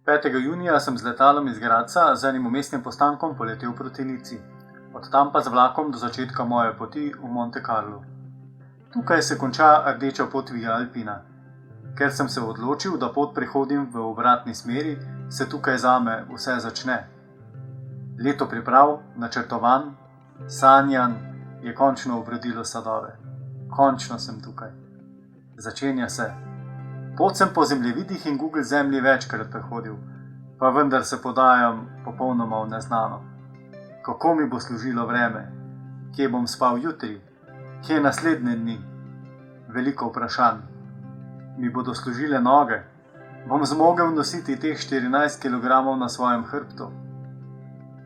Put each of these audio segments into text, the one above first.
5. junija sem z letalom iz Gradca z enim umestnim postankom poletel proti Nici, od tam pa z vlakom do začetka moje poti v Monte Carlo. Tukaj se konča rdeča pot Via Alpina. Ker sem se odločil, da pot prehodim v obratni smeri, se tukaj zame vse začne. Leto priprav, načrtovan, sanjan je končno obrodilo sadove. Končno sem tukaj. Začenja se. Pot sem po zemljevidih in Google zemlji večkrat prehodil, pa vendar se podajam popolnoma v neznano. Kako mi bo služilo vreme? Kje bom spal jutri? Kje naslednje dni? Veliko vprašanj. Mi bodo služile noge? Bom zmogel nositi teh 14 kg na svojem hrbtu?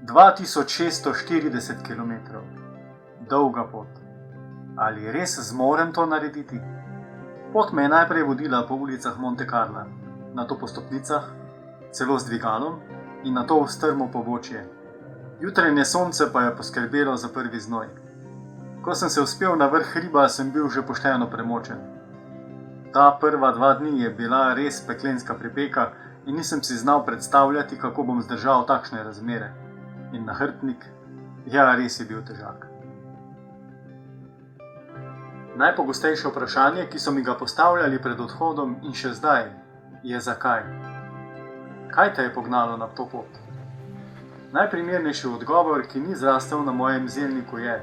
2640 km. Dolga pot. Ali res zmorem to narediti? Pot me je najprej vodila po ulicah Monte Carla, nato po stopnicah, celo z dvigalom in nato v strmo pobočje. Jutranje sonce pa je poskrbelo za prvi znoj. Ko sem se uspel na vrh hriba, sem bil že pošteno premočen. Ta prva 2 dni je bila res peklenska pripeka in nisem si znal predstavljati, kako bom zdržal takšne razmere. In nahrbtnik, ja, res je bil težak. Najpogostejše vprašanje, ki so mi ga postavljali pred odhodom in še zdaj, je zakaj. Kaj te je pognalo na to pot? Najprimernejši odgovor, ki ni zrastel na mojem zelniku, je: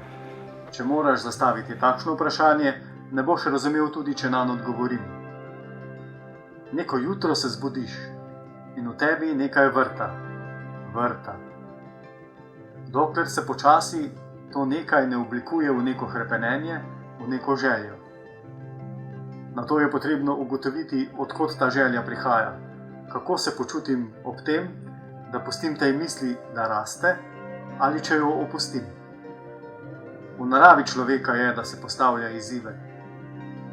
če moraš zastaviti takšno vprašanje, ne boš razumel tudi, če nanj odgovorim. Neko jutro se zbudiš in v tebi nekaj vrta. Dokler se počasi to nekaj ne oblikuje v neko hrepenenje, v neko željo. Nato je potrebno ugotoviti, od kod ta želja prihaja, kako se počutim ob tem, da pustim tej misli, da raste, ali če jo opustim. V naravi človeka je, da se postavlja izzive.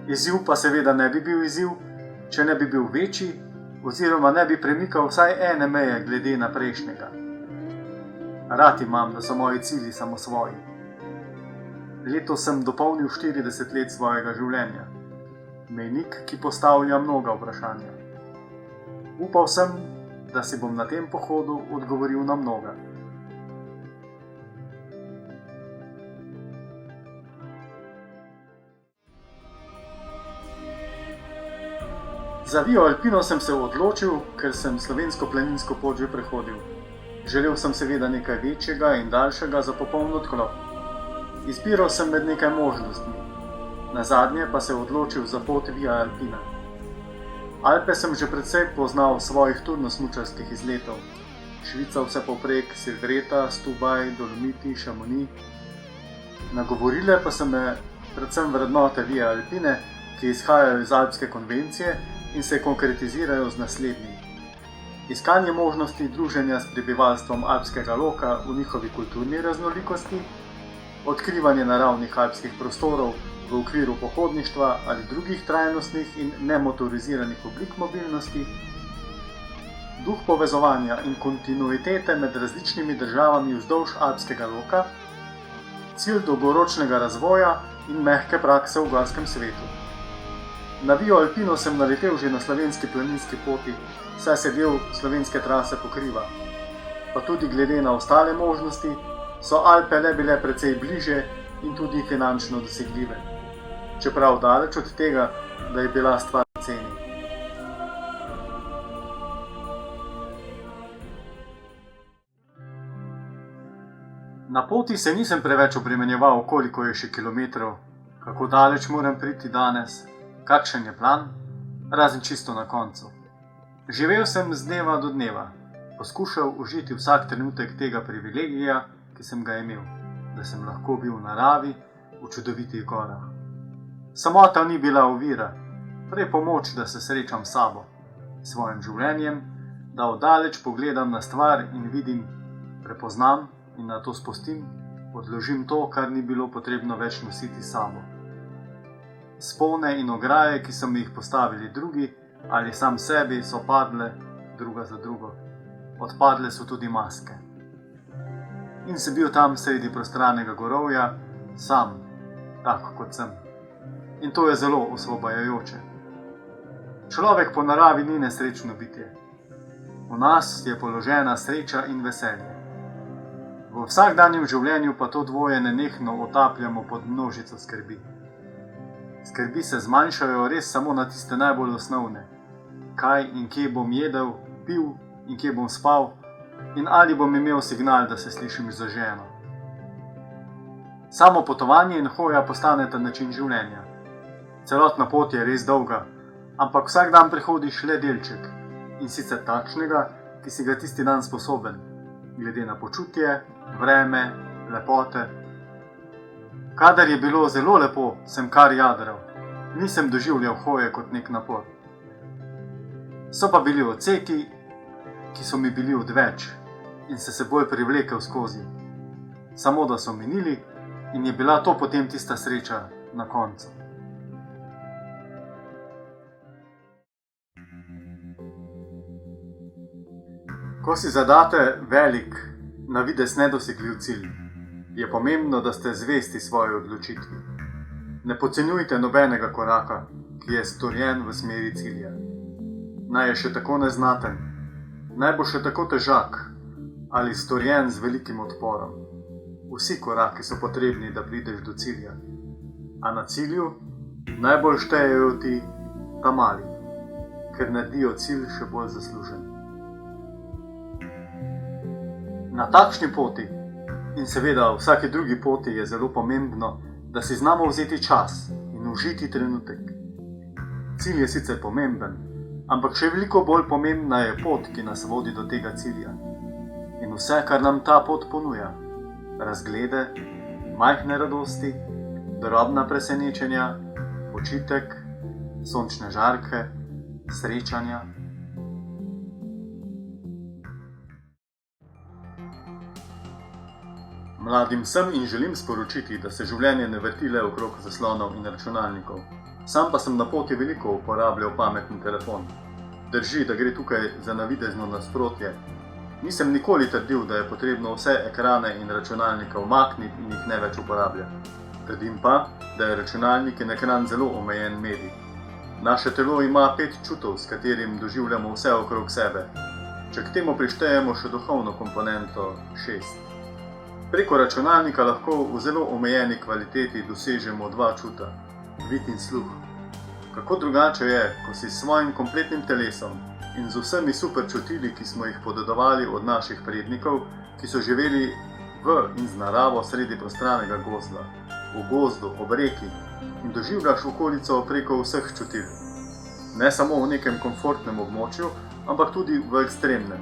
Izziv pa seveda ne bi bil izziv, če ne bi bil večji, oziroma ne bi premikal vsaj ene meje glede na prejšnjega. Rad imam, da so moji cilji samosvoji. Letos sem dopolnil 40 let svojega življenja. Mejnik, ki postavlja mnoga vprašanja. Upal sem, da si bom na tem pohodu odgovoril na mnoga. Za Vio Alpino sem se odločil, ker sem slovensko planinsko pot že prehodil. Želel sem seveda nekaj večjega in daljšega za popoln odklop. Izbiral sem med nekaj možnostmi, nazadnje pa se odločil za pot Via Alpina. Alpe sem že precej poznal svojih turno-smučarskih izletov. Švica vse povprek, Silvreta, Stubaj, Dolomiti, Chamonix. Nagovorile pa so me predvsem vrednote Via Alpine, ki izhajajo iz Alpske konvencije in se konkretizirajo z naslednjim. Iskanje možnosti druženja s prebivalstvom alpskega loka v njihovi kulturni raznolikosti, odkrivanje naravnih alpskih prostorov v okviru pohodništva ali drugih trajnostnih in nemotoriziranih oblik mobilnosti, duh povezovanja in kontinuitete med različnimi državami vzdolž alpskega loka, cilj dolgoročnega razvoja in mehke prakse v gorskem svetu. Na Vio Alpino sem naletel že na slovenski planinski poti, saj se del slovenske trase pokriva. Pa tudi glede na ostale možnosti, so Alpe le bile precej bliže in tudi finančno dosegljive. Čeprav daleč od tega, da je bila stvar ceni. Na poti se nisem preveč obremenjeval, koliko je še kilometrov, kako daleč moram priti danes, kakšen je plan, razen čisto na koncu. Živel sem z dneva do dneva, poskušal užiti vsak trenutek tega privilegija, ki sem ga imel, da sem lahko bil v naravi, v čudovitih gorah. Samota ni bila ovira, prej pomoč, da se srečam s sabo, svojim življenjem, da oddaleč pogledam na stvar in vidim, prepoznam in nato spustim, odložim to, kar ni bilo potrebno več nositi s sabo. Spone in ograje, ki so mi jih postavili drugi ali sam sebi, so padle druga za drugo. Odpadle so tudi maske. In sem bil tam sredi prostranega gorovja, sam, tak kot sem. In to je zelo osvobajajoče. Človek po naravi ni nesrečno bitje. V nas je položena sreča in veselje. V vsakdanjem življenju pa to dvoje nenehno otapljamo pod množico skrbi. Skrbi se zmanjšajo res samo na tiste najbolj osnovne. Kaj in kje bom jedel, pil in kje bom spal in ali bom imel signal, da se slišim za ženo. Samo potovanje in hoja postaneta način življenja. Celotna pot je res dolga, ampak vsak dan prehodiš le delček in sicer takšnega, ki si ga tisti dan sposoben, glede na počutje, vreme, lepote. Kadar je bilo zelo lepo, sem kar jadral, nisem doživljal hoje kot nek napor. So pa bili odseki, ki so mi bili odveč in se seboj privlekel skozi. Samo da so minili in je bila to potem tista sreča na koncu. Ko si zadate velik, na videz nedosegljiv cilj, je pomembno, da ste zvesti svoji odločitvi. Ne podcenjujte nobenega koraka, ki je storjen v smeri cilja. Naj je še tako neznaten, naj bo še tako težak ali storjen z velikim odporom. Vsi koraki so potrebni, da prideš do cilja. A na cilju najbolj štejejo ti ta mali, ker naredijo cilj še bolj zaslužen. Na takšni poti in seveda vsaki drugi poti je zelo pomembno, da si znamo vzeti čas in užiti trenutek. Cilj je sicer pomemben, ampak še veliko bolj pomembna je pot, ki nas vodi do tega cilja. In vse, kar nam ta pot ponuja. Razglede, majhne radosti, drobna presenečenja, počitek, sončne žarke, srečanja. Mladim sem in želim sporočiti, da se življenje ne vrti le okrog zaslonov in računalnikov. Sam pa sem na poti veliko uporabljal pametni telefon. Drži, da gre tukaj za navidezno nasprotje. Nisem nikoli trdil, da je potrebno vse ekrane in računalnike umakniti in jih ne več uporabljati. Trdim pa, da je računalnik in ekran zelo omejen medij. Naše telo ima 5 čutov, s katerim doživljamo vse okrog sebe. Če k temu prištejemo še duhovno komponento 6. Preko računalnika lahko v zelo omejeni kvaliteti dosežemo 2 čuta, vid in sluh. Kako drugače je, ko si s svojim kompletnim telesom in z vsemi super čutili, ki smo jih podedovali od naših prednikov, ki so živeli v in z naravo sredi prostranega gozda, v gozdu, ob reki in doživljaš okolico preko vseh čutil. Ne samo v nekem komfortnem območju, ampak tudi v ekstremnem.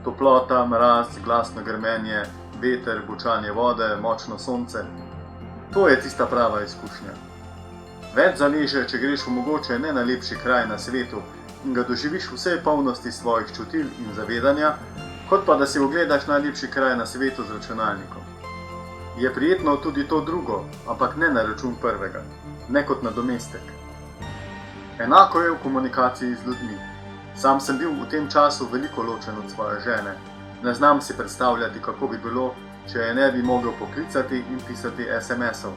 Toplota, mraz, glasno grmenje, veter, bučanje vode, močno sonce. To je tista prava izkušnja. Več zaleže, če greš v mogoče ne najlepši kraj na svetu in ga doživiš v vsej polnosti svojih čutil in zavedanja, kot pa da si ogledaš najlepši kraj na svetu z računalnikom. Je prijetno tudi to drugo, ampak ne na račun prvega, ne kot nadomestek. Enako je v komunikaciji z ljudmi. Sam sem bil v tem času veliko ločen od svoje žene. Ne znam si predstavljati, kako bi bilo, če je ne bi mogel poklicati in pisati SMS-ov.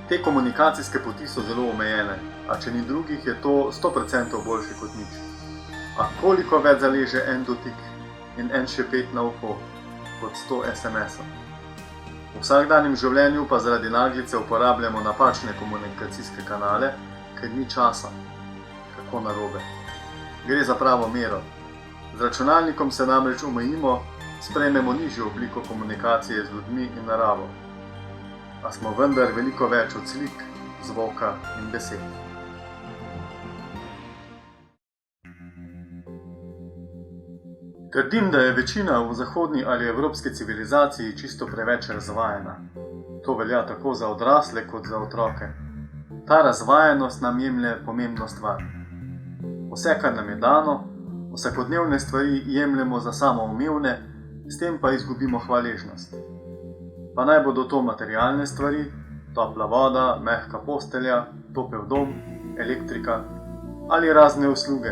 Te komunikacijske poti so zelo omejene, a če ni drugih, je to 100% boljše kot nič. A koliko več zaleže en dotik in en šepet na uho kot 100 SMS-ov? V vsakdanjem življenju pa zaradi naglice uporabljamo napačne komunikacijske kanale, ker ni časa. Kako narobe? Gre za pravo mero. Z računalnikom se namreč omejimo, sprejmemo nižjo obliko komunikacije z ljudmi in naravo. A smo vendar veliko več od slik, zvoka in besed. Trdim, da je večina v zahodni ali evropski civilizaciji čisto preveč razvajena. To velja tako za odrasle kot za otroke. Ta razvajenost nam jemlje pomembno stvar. Vse, kar nam je dano, vsakodnevne stvari jemljemo za samoumevne, s tem pa izgubimo hvaležnost. Pa naj bodo to materialne stvari, topla voda, mehka postelja, topel dom, elektrika ali razne usluge,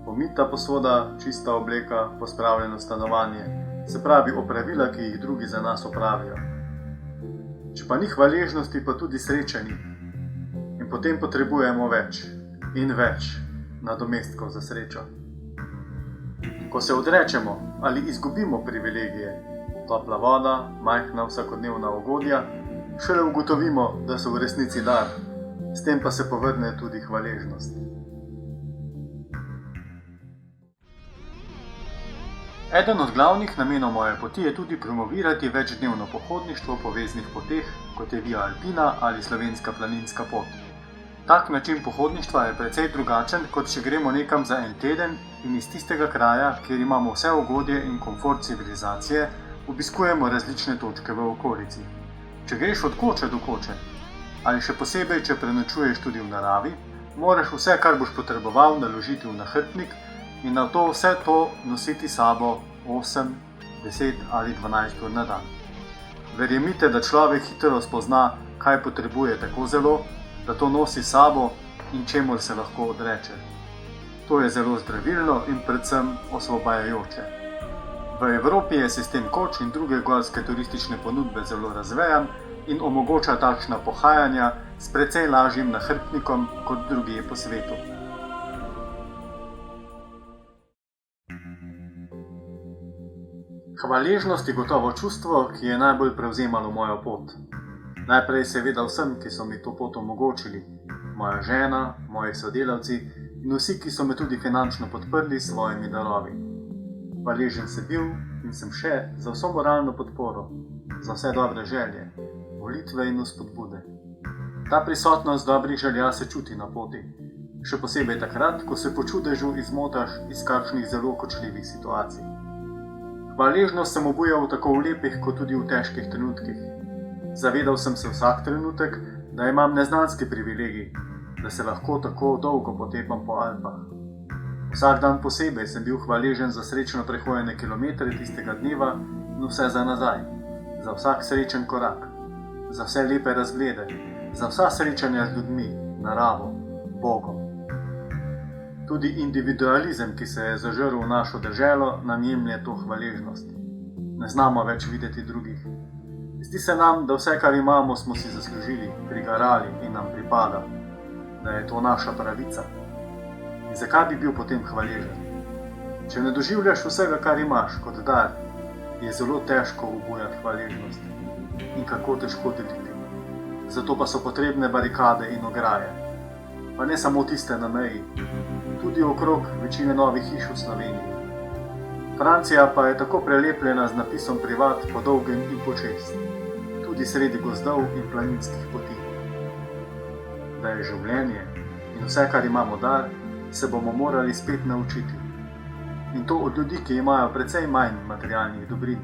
pomita posoda, čista obleka, pospravljeno stanovanje, se pravi opravila, ki jih drugi za nas opravijo. Če pa ni hvaležnosti, pa tudi sreče ni. In potem potrebujemo več in več nadomestkov za srečo. Ko se odrečemo ali izgubimo privilegije, topla voda, majhna vsakodnevna ugodja, šele ugotovimo, da so v resnici dar, s tem pa se povrne tudi hvaležnost. Eden od glavnih namenov moje poti je tudi promovirati večdnevno pohodništvo po veznih poteh, kot je Via Alpina ali Slovenska planinska pot. Tak način pohodništva je precej drugačen, kot če gremo nekam za en teden in iz tistega kraja, kjer imamo vse ugodje in komfort civilizacije, obiskujemo različne točke v okolici. Če greš od koče do koče, ali še posebej, če prenočuješ tudi v naravi, moraš vse, kar boš potreboval, naložiti v nahrbtnik in na to vse to nositi sabo 8, 10 ali 12 ur na dan. Verjemite, da človek hitro spozna, kaj potrebuje tako zelo, da to nosi sabo in čemur se lahko odreče. To je zelo zdravilno in predvsem osvobajajoče. V Evropi je sistem koč in druge gorske turistične ponudbe zelo razvejan in omogoča takšna pohajanja s precej lažjim nahrbtnikom kot drugje po svetu. Hvaležnost je gotovo čustvo, ki je najbolj prevzemalo mojo pot. Najprej seveda vsem, ki so mi to pot omogočili, moja žena, moji sodelavci in vsi, ki so me tudi finančno podprli s svojimi darovi. Hvaležen sem bil in sem še za vso moralno podporo, za vse dobre želje, molitve in vzpodbude. Ta prisotnost dobrih želja se čuti na poti, še posebej takrat, ko se po čudežu izmotaš iz kakšnih zelo kočljivih situacij. Hvaležnost sem obujal tako v lepih, kot tudi v težkih trenutkih. Zavedal sem se vsak trenutek, da imam neznanski privilegij, da se lahko tako dolgo potepam po Alpah. Vsak dan posebej sem bil hvaležen za srečno prehojene kilometre tistega dneva in vse za nazaj, za vsak srečen korak, za vse lepe razglede, za vsa srečanja z ljudmi, naravo, Bogom. Tudi individualizem, ki se je zažrl v našo deželo, nam jemlje to hvaležnost. Ne znamo več videti drugih. Zdi se nam, da vse, kar imamo, smo si zaslužili, prigarali in nam pripada, da je to naša pravica. In zakaj bi bil potem hvaležen? Če ne doživljaš vsega, kar imaš kot dar, je zelo težko obujati hvaležnost. In kako težko deliti. Zato pa so potrebne barikade in ograje. Pa ne samo tiste na meji, tudi okrog večine novih hiš v Sloveniji. Francija pa je tako prelepljena z napisom privat po dolgem in počez, tudi sredi gozdov in planinskih poti. Da je življenje in vse, kar imamo dar, se bomo morali spet naučiti. In to od ljudi, ki imajo precej manj materialnih dobrin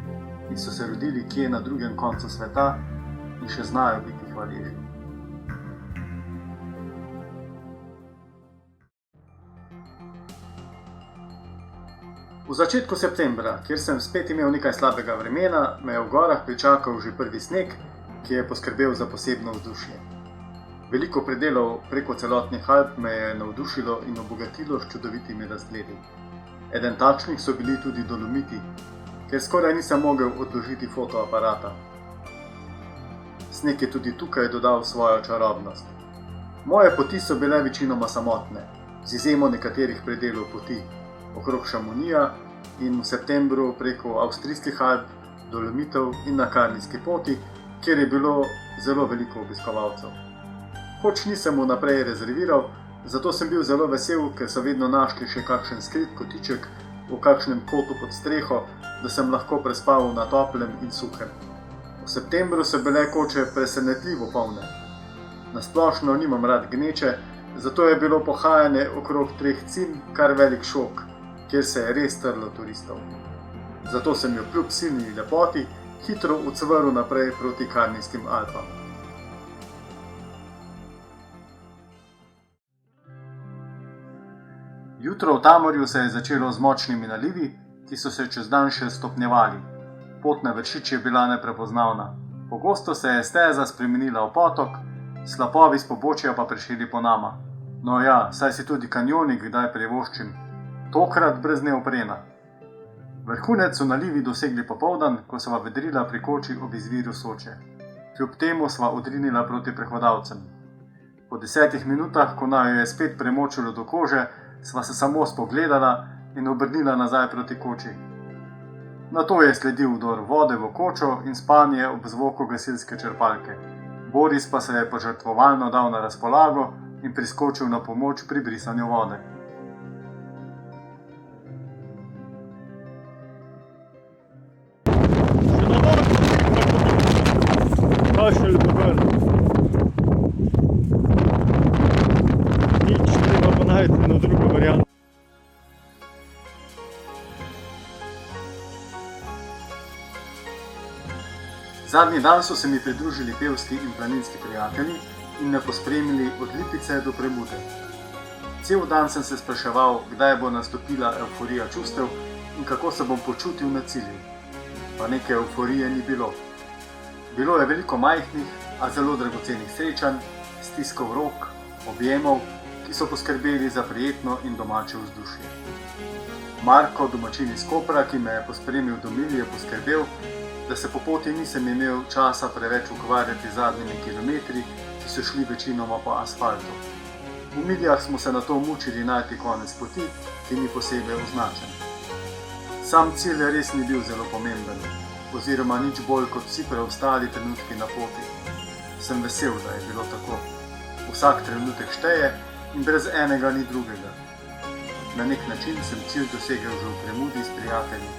in so se rodili kje na drugem koncu sveta in še znajo biti hvaležni. V začetku septembra, kjer sem spet imel nekaj slabega vremena, me je v gorah pričakal že prvi sneg, ki je poskrbel za posebno vzdušje. Veliko predelov preko celotnih Alp me je navdušilo in obogatilo s čudovitimi razgledi. Eden takšnih so bili tudi Dolomiti, kjer skoraj nisem mogel odložiti fotoaparata. Sneg je tudi tukaj dodal svojo čarobnost. Moje poti so bile večinoma samotne, z izjemo nekaterih predelov poti, okrog Šamonija in v septembru preko avstrijskih Alp, Dolomitov in na Karlijski poti, kjer je bilo zelo veliko obiskovalcev. Hoč nisem vnaprej rezerviral, zato sem bil zelo vesel, ker so vedno našli še kakšen skrit kotiček v kakšnem kotu pod streho, da sem lahko prespal na toplem in suhem. V septembru so bile koče presenetljivo polne. Na splošno nimam rad gneče, zato je bilo pohajanje okrog 3 cin kar velik šok, kjer se je res trlo turistov. Zato sem jo kljub silni lepoti hitro ucvrl naprej proti Karlijskim Alpam. Jutro v Tamorju se je začelo z močnimi nalivi, ki so se čez dan še stopnjevali. Pot na Vršič je bila neprepoznavna. Pogosto se je steza spremenila v potok, slapovi s pobočja pa prišli po nama. No ja, saj si tudi kanjonik kdaj privoščim, tokrat brez neoprena. Vrhunec so nalivi dosegli popoldan, ko sva vedrila pri koči ob izviru Soče. Kljub temu sva odrinila proti prehodavcem. Po 10 minutah, ko naju je spet premočilo do kože, sva se samo spogledala in obrnila nazaj proti koči. Nato je sledil vdor vode v kočo in spanje ob zvoku gasilske črpalke. Boris pa se je požrtvovalno dal na razpolago in priskočil na pomoč pri brisanju vode. Kašelj dober. Nič, treba pa najti eno drugo varianto. Zadnji dan so se mi pridružili pevski in planinski prijatelji in me pospremili od Lipice do Premude. Cel dan sem se spraševal, kdaj bo nastopila evforija čustev in kako se bom počutil na cilju. Pa neke evforije ni bilo. Bilo je veliko majhnih, a zelo dragocenih srečanj, stiskov rok, objemov, ki so poskrbeli za prijetno in domače vzdušje. Marko, domačin iz Kopra, ki me je pospremil do Milj, je poskrbel, da se po poti nisem imel časa preveč ukvarjati z zadnjimi kilometri, ki so šli večinoma po asfaltu. V Miljah smo se nato mučili najti konec poti, ki ni posebej označen. Sam cilj res ni bil zelo pomemben, oziroma nič bolj kot vsi preostali trenutki na poti. Sem vesel, da je bilo tako. Vsak trenutek šteje in brez enega ni drugega. Na nek način sem cilj dosegel že v Premudi s prijatelji.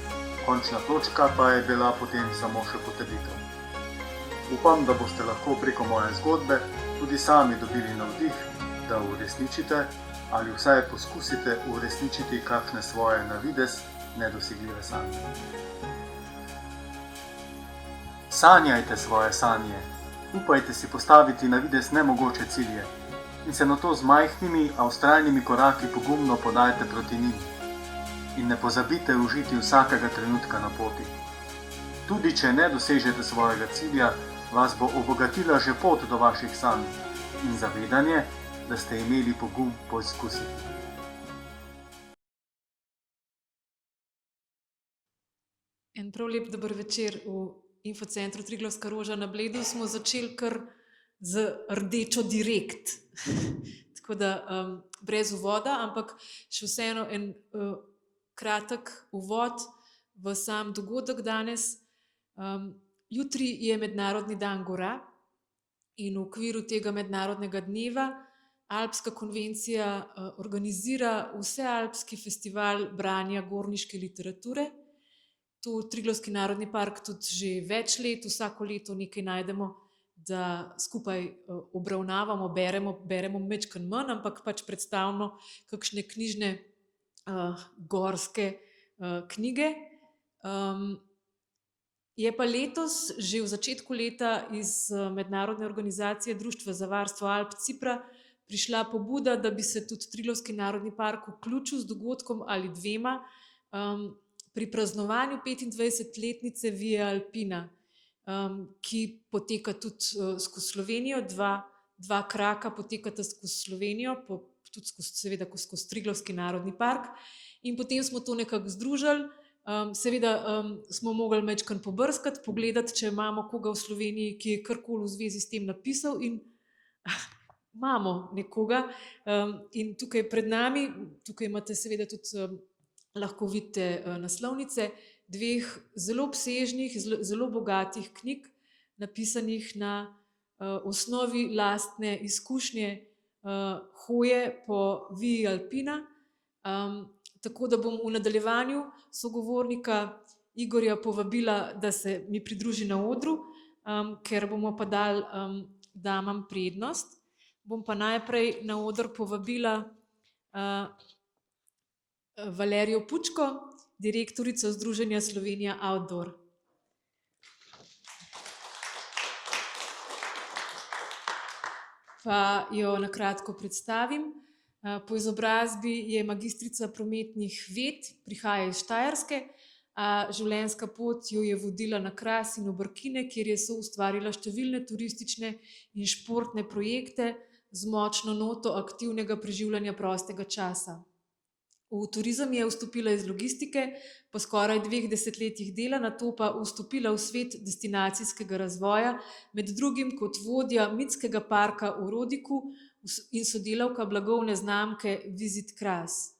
Končna točka pa je bila potem samo še potrditev. Upam, da boste lahko preko moje zgodbe tudi sami dobili navdih, da uresničite ali vsaj poskusite uresničiti kakšne svoje na videz nedosegljive sanje. Sanjajte svoje sanje, upajte si postaviti na videz nemogoče cilje in se nato z majhnimi, a vztrajnimi koraki pogumno podajte proti njim. In ne pozabite užiti vsakega trenutka na poti. Tudi če ne dosežete svojega cilja, vas bo obogatila že pot do vaših sanj in zavedanje, da ste imeli pogum poizkusiti. En prav lep dober večer v Infocentru Triglavska roža na Bledu. Smo začeli kar z rdečo direkt. Tako da brez uvoda, ampak še vseeno en kratek uvod v sam dogodek danes. Jutri je Mednarodni dan gora in v okviru tega mednarodnega dneva Alpska konvencija organizira vsealpski festival branja gorniške literature. To Triglavski narodni park tudi že več let, vsako leto nekaj najdemo, da skupaj obravnavamo, beremo majčkeno manj, ampak pač predstavimo kakšne knjižne gorske knjige. Je pa letos, že v začetku leta, iz mednarodne organizacije Društva za varstvo Alp Cipra prišla pobuda, da bi se tudi Triglavski narodni park vključil z dogodkom ali dvema pri praznovanju 25-letnice Via Alpina, ki poteka tudi skozi Slovenijo. Dva kraka potekata skozi Slovenijo, tudi seveda skozi Triglavski narodni park. In potem smo to nekako združili. Seveda smo mogli majčkeno pobrskati, pogledati, če imamo koga v Sloveniji, ki je karkoli v zvezi s tem napisal, in imamo nekoga. In tukaj pred nami, tukaj imate seveda tudi, lahko vidite naslovnice dveh zelo obsežnih, zelo bogatih knjig, napisanih na osnovi lastne izkušnje hoje po Vii Alpina. Tako da bom v nadaljevanju sogovornika Igorja povabila, da se mi pridruži na odru, ker bomo pa dali damam prednost. Bom pa najprej na oder povabila Valerijo Pučko, direktorico Združenja Slovenija Outdoor. Pa jo na kratko predstavim. Po izobrazbi je magistrica prometnih ved, prihaja iz Štajerske, a življenjska pot jo je vodila na Kras in v Brkine, kjer je soustvarila številne turistične in športne projekte z močno noto aktivnega preživljanja prostega časa. V turizem je vstopila iz logistike, po skoraj 2 desetletjih dela, nato pa vstopila v svet destinacijskega razvoja, med drugim kot vodja mitskega parka v Rodiku in sodelavka blagovne znamke Visit Kras.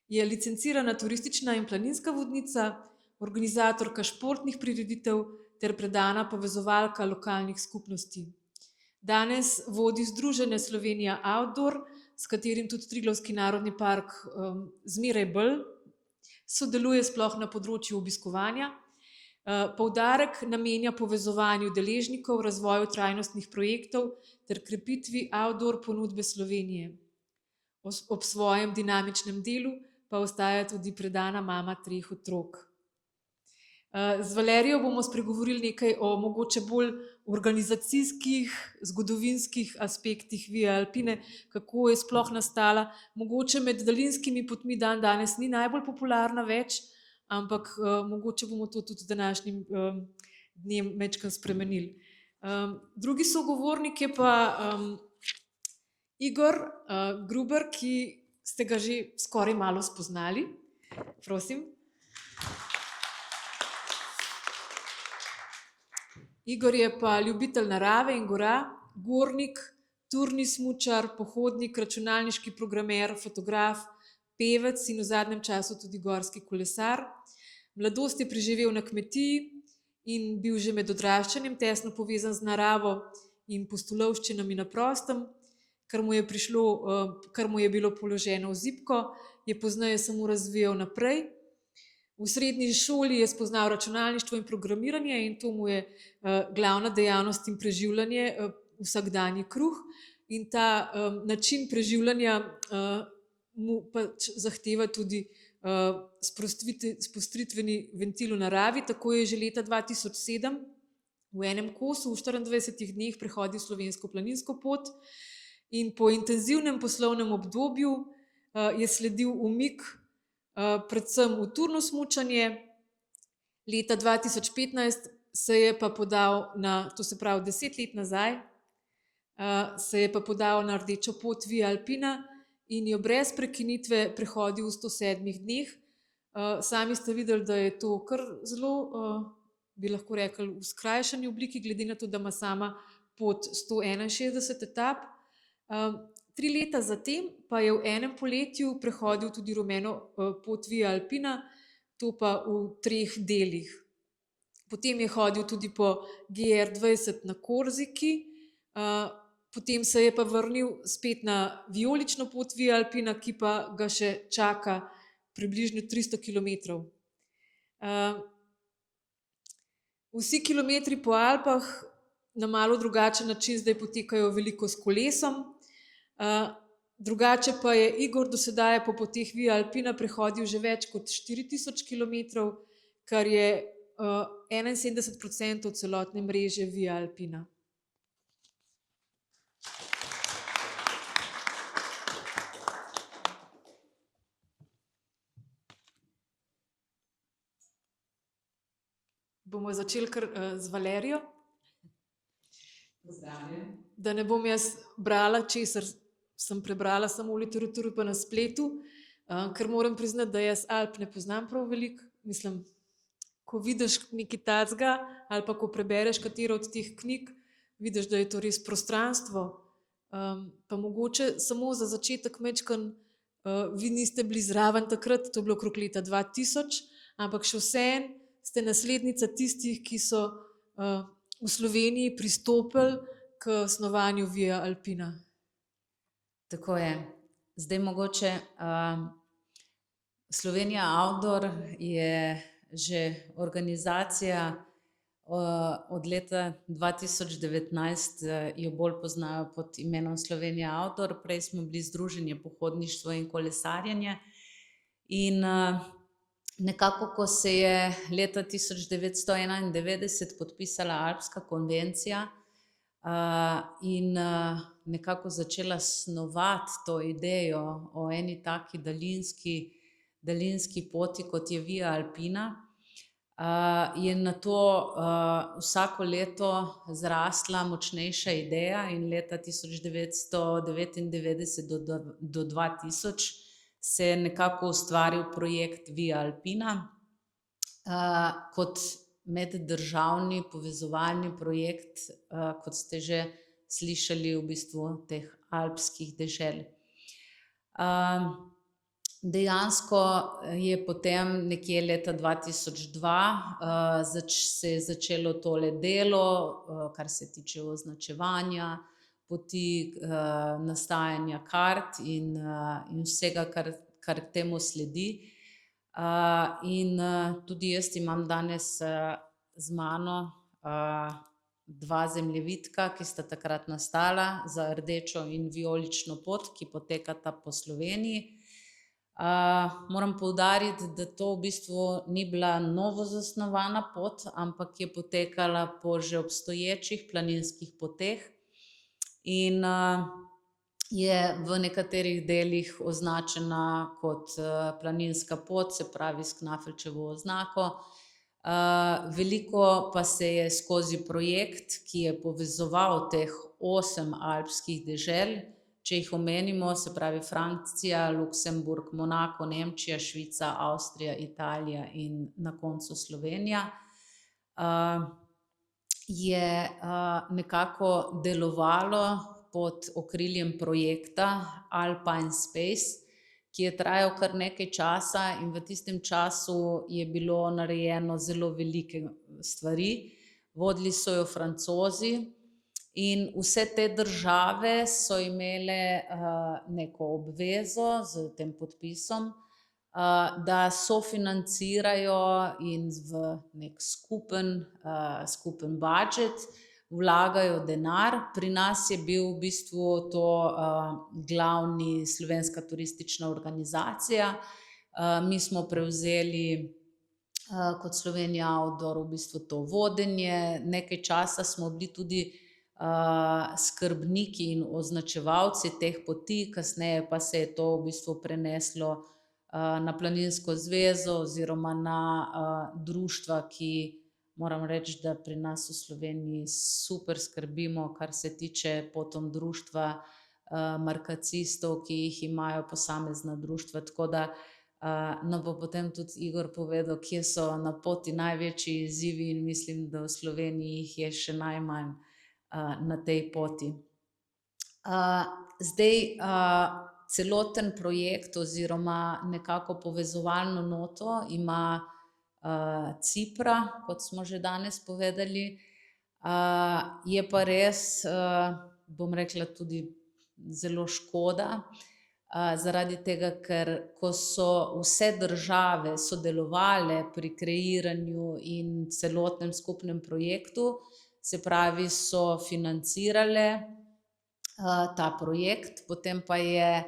Je licencirana turistična in planinska vodnica, organizatorka športnih prireditev ter predana povezovalka lokalnih skupnosti. Danes vodi Združenje Slovenija Outdoor, s katerim tudi Triglavski narodni park zmeraj bolj sodeluje sploh na področju obiskovanja. Poudarek namenja povezovanju deležnikov, razvoju trajnostnih projektov ter krepitvi outdoor ponudbe Slovenije. Ob svojem dinamičnem delu pa ostaja tudi predana mama 3 otrok. Z Valerijo bomo spregovorili nekaj o mogoče bolj organizacijskih, zgodovinskih aspektih Via Alpine, kako je sploh nastala. Mogoče med daljinskimi potmi danes ni najbolj popularna več, ampak mogoče bomo to tudi z današnjim dnem majčkeno spremenili. Drugi sogovornik je pa Igor Gruber, ki ste ga že skoraj malo spoznali. Prosim. Igor je pa ljubitelj narave in gora, gornik, turni smučar, pohodnik, računalniški programer, fotograf, pevec in v zadnjem času tudi gorski kolesar. Mladost je preživel na kmetiji in bil že med odraščanjem tesno povezan z naravo in pustolovščinami na prostem, kar mu je bilo položeno v zibko, je pozneje samo razvijal naprej. V srednji šoli je spoznal računalništvo in programiranje in to mu je glavna dejavnost in preživljanje, vsakdanji kruh. In ta način preživljanja mu pač zahteva tudi sprostritveni ventil v naravi. Tako je že leta 2007 v enem kosu v 24 dneh prehodil slovensko planinsko pot in po intenzivnem poslovnem obdobju je sledil umik predvsem v turno smučanje. Leta 2015 se je pa podal na, to se pravi 10 let nazaj, se je pa podal na rdečo pot Via Alpina in jo brez prekinitve prehodil v 107 dneh. Sami ste videli, da je to kar zelo, bi lahko rekli, v skrajšani obliki, glede na to, da ima sama pot 161 etap. 3 leta zatem pa je v enem poletju prehodil tudi rumeno pot Via Alpina, to pa v 3 delih. Potem je hodil tudi po GR20 na Korziki, potem se je pa vrnil spet na vijolično pot Via Alpina, ki pa ga še čaka približno 300 kilometrov. Vsi kilometri po Alpah na malo drugačen način zdaj potekajo veliko s kolesom. Drugače pa je Igor do sedaj po poteh Via Alpina prehodil že več kot 4000 kilometrov, kar je 71% celotne mreže Via Alpina. Bomo začeli kar z Valerijo. Pozdravljen. Da ne bom jaz brala, česar sem prebrala samo v literaturi pa na spletu, ker moram priznati, da jaz Alp ne poznam prav veliko. Mislim, ko vidiš nekaj takega ali pa ko prebereš katero od teh knjig, vidiš, da je to res prostranstvo. Pa mogoče samo za začetek majčkeno, vi niste bili zraven takrat, to je bilo okrog leta 2000, ampak še vseeno ste naslednica tistih, ki so v Sloveniji pristopili k snovanju Via Alpina. Tako je. Zdaj mogoče Slovenija Outdoor je že organizacija od leta 2019, jo bolj poznajo pod imenom Slovenija Outdoor, prej smo bili Združenje pohodništvo in kolesarjenje in nekako, ko se je leta 1991 podpisala Alpska konvencija in nekako začela snovati to idejo o eni taki daljinski poti, kot je Via Alpina, je na to vsako leto zrasla močnejša ideja in leta 1999 do 2000 se je nekako ustvaril projekt Via Alpina kot meddržavni povezovalni projekt, kot ste že slišali, v bistvu teh alpskih dežel. Dejansko je potem nekje leta 2002 se je začelo tole delo, kar se tiče označevanja poti, nastajanja kart in vsega, kar k temu sledi. In tudi jaz imam danes z mano dva zemljevidka, ki sta takrat nastala za rdečo in vijolično pot, ki potekata po Sloveniji. Moram poudariti, da to v bistvu ni bila novo zasnovana pot, ampak je potekala po že obstoječih planinskih poteh in je v nekaterih delih označena kot planinska pot, se pravi s Knafelčevo oznako. Veliko pa se je skozi projekt, ki je povezoval teh 8 alpskih dežel, če jih omenimo, se pravi Francija, Luksemburg, Monako, Nemčija, Švica, Avstrija, Italija in na koncu Slovenija, je nekako delovalo pod okriljem projekta Alpine Space, ki je trajal kar nekaj časa in v tistem času je bilo narejeno zelo velike stvari. Vodili so jo Francozi. In vse te države so imele neko obvezo z tem podpisom, da sofinancirajo in v nek skupen budžet vlagajo denar. Pri nas je bil v bistvu to glavni Slovenska turistična organizacija. Mi smo prevzeli kot Slovenija Outdoor v bistvu to vodenje. Nekaj časa smo bili tudi skrbniki in označevalci teh poti, kasneje pa se je to v bistvu preneslo na Planinsko zvezo oziroma na društva, ki moram reči, da pri nas v Sloveniji super skrbimo, kar se tiče potom društva markacistov, ki jih imajo posamezna društva, tako da nam bo potem tudi Igor povedal, kje so na poti največji izzivi in mislim, da v Sloveniji jih je še najmanj na tej poti. Zdaj celoten projekt oziroma nekako povezovalno noto ima Cipra, kot smo že danes povedali. Je pa res, bom rekla, tudi zelo škoda, zaradi tega, ker ko so vse države sodelovale pri kreiranju in celotnem skupnem projektu, se pravi, so financirale ta projekt, potem pa je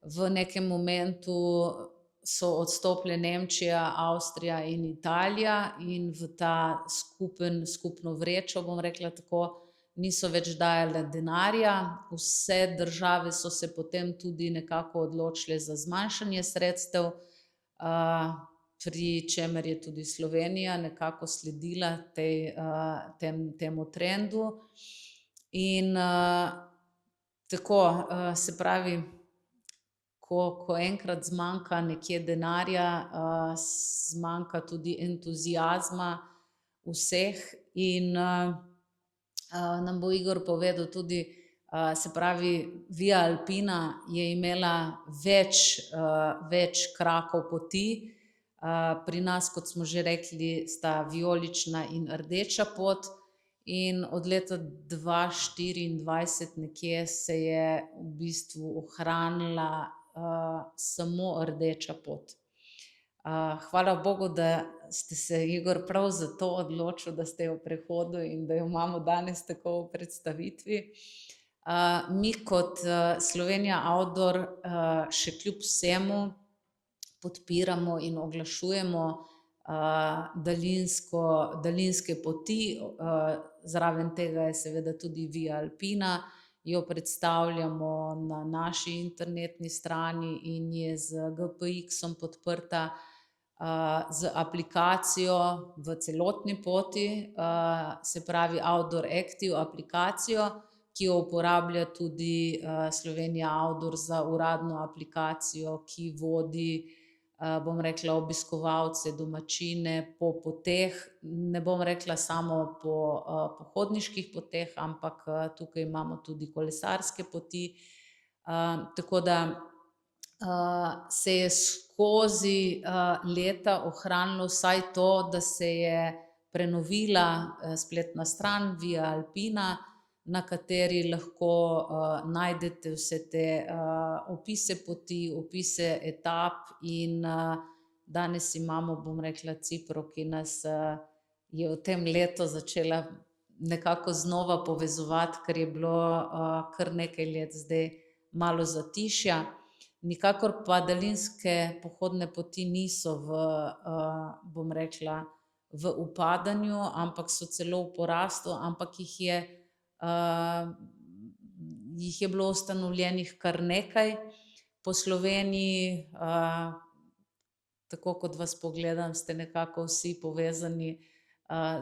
v nekem momentu so odstopile Nemčija, Avstrija in Italija in v ta skupno vrečo, bom rekla tako, niso več dajale denarja. Vse države so se potem tudi nekako odločile za zmanjšanje sredstev, pri čemer je tudi Slovenija nekako sledila temu trendu. In tako, se pravi, ko enkrat zmanjka nekje denarja, zmanjka tudi entuziazma vseh in nam bo Igor povedal tudi, se pravi, Via Alpina je imela več krakov poti. Pri nas, kot smo že rekli, sta vijolična in rdeča pot in od leta 2024 nekje se je v bistvu ohranila samo rdeča pot. Hvala Bogu, da ste se, Igor, prav zato odločil, da ste jo prehodil in da jo imamo danes tako v predstavitvi. Mi kot Slovenija Outdoor še kljub vsemu podpiramo in oglašujemo daljinske poti, zraven tega je seveda tudi Via Alpina, jo predstavljamo na naši internetni strani in je z GPX-om podprta z aplikacijo v celotni poti, se pravi Outdoor Active aplikacijo, ki jo uporablja tudi Slovenija Outdoor za uradno aplikacijo, ki vodi, bom rekla, obiskovalce, domačine po poteh, ne bom rekla samo po pohodniških poteh, ampak tukaj imamo tudi kolesarske poti, tako da se je skozi leta ohranilo vsaj to, da se je prenovila spletna stran Via Alpina, na kateri lahko najdete vse te opise poti, opise etap in danes imamo, bom rekla, Cipro, ki nas je v tem letu začela nekako znova povezovati, ker je bilo kar nekaj let zdaj malo zatišja. Nikakor pa daljinske pohodne poti niso bom rekla, v upadanju, ampak so celo v porastu, ampak jih je bilo ustanovljenih kar nekaj. Po Sloveniji, tako kot vas pogledam, ste nekako vsi povezani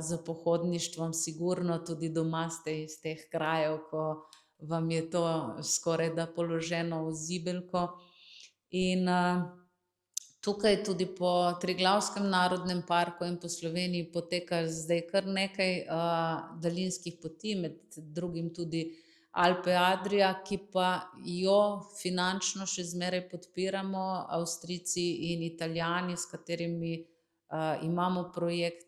z pohodništvom, sigurno tudi doma ste iz teh krajev, ko vam je to skorajda položeno v zibelko. In tukaj tudi po Triglavskem narodnem parku in po Sloveniji poteka zdaj kar nekaj daljinskih poti, med drugim tudi Alpe Adria, ki pa jo finančno še zmeraj podpiramo, Avstrijci in Italijani, s katerimi imamo projekt,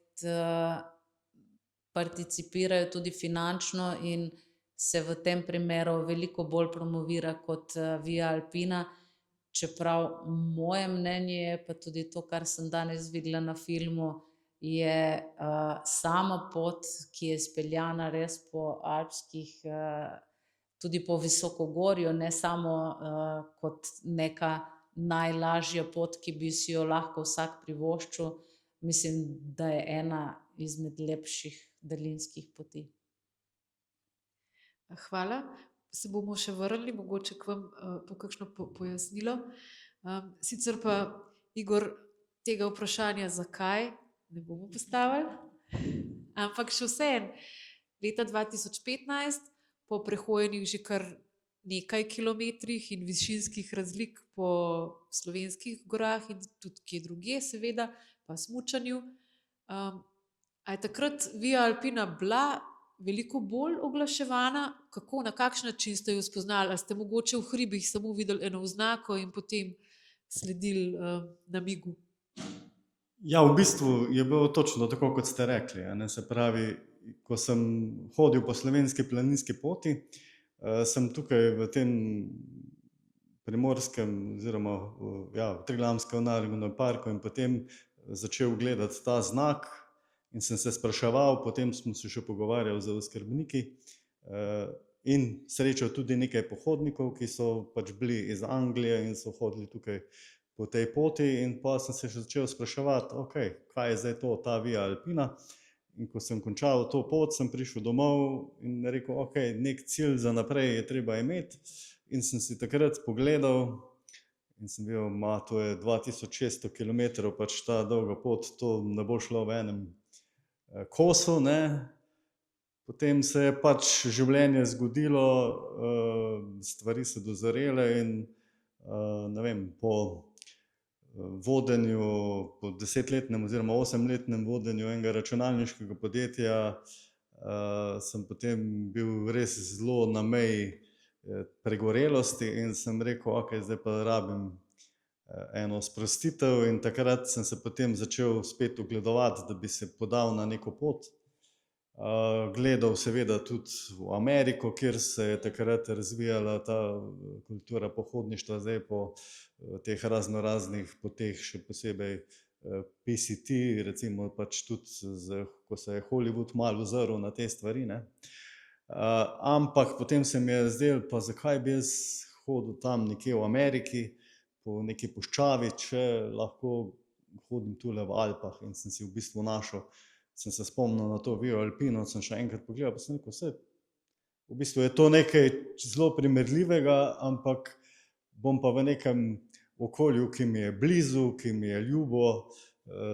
participirajo tudi finančno in se v tem primeru veliko bolj promovira kot Via Alpina. Čeprav moje mnenje je, pa tudi to, kar sem danes videla na filmu, je sama pot, ki je speljana res po alpskih, tudi po visokogorju, ne samo kot neka najlažja pot, ki bi si jo lahko vsak privoščil, mislim, da je ena izmed lepših daljinskih poti. Hvala. Se bomo še vrnili, mogoče k vam po kakšno pojasnilo. Sicer pa, Igor, tega vprašanja zakaj ne bomo postavili, ampak še vseeno, leta 2015, po prehojenih že kar nekaj kilometrih in višinskih razlik po slovenskih gorah in tudi kje drugje, seveda, pa smučanju, a je takrat Via Alpina bila veliko bolj oglaševana? Kako, na kakšen način ste jo spoznali? Ali ste mogoče v hribih samo videli eno oznako in potem sledili namigu? Ja, v bistvu je bilo točno tako, kot ste rekli. Se pravi, ko sem hodil po slovenski planinski poti, sem tukaj v tem primorskem oziroma v Triglavskem narodnem parku in potem začel gledati ta znak in sem se spraševal, potem smo se še pogovarjali z oskrbniki in srečal tudi nekaj pohodnikov, ki so pač bili iz Anglije in so hodili tukaj po tej poti in pa sem se še začel spraševati, kaj je zdaj to, ta Via Alpina. In ko sem končal to pot, sem prišel domov in rekel, nek cilj za naprej je treba imeti. In sem si takrat pogledal in sem bil, to je 2600 kilometrov, pač ta dolga pot, to ne bo šlo v enem kosu, ne. Potem se je pač življenje zgodilo, stvari so dozorele in ne vem, po vodenju, po 10-letnem oziroma 8-letnem vodenju enega računalniškega podjetja sem potem bil res zelo na meji pregorelosti in sem rekel, zdaj pa rabim eno sprostitev in takrat sem se potem začel spet ogledovati, da bi se podal na neko pot. Gledal seveda tudi v Ameriko, kjer se je takrat razvijala ta kultura pohodništva, zdaj po teh raznoraznih poteh, še posebej PCT, recimo pač tudi, ko se je Hollywood malo ozrl na te stvari, ne. Ampak potem se mi je zdelo, pa zakaj bi jaz hodil tam nekje v Ameriki, po neki puščavi, če lahko hodim tule v Alpah in sem si v bistvu našel, sem se spomnil na to Via Alpino, sem še enkrat pogledal, pa sem rekel, v bistvu je to nekaj zelo primerljivega, ampak bom pa v nekem okolju, ki mi je blizu, ki mi je ljubo,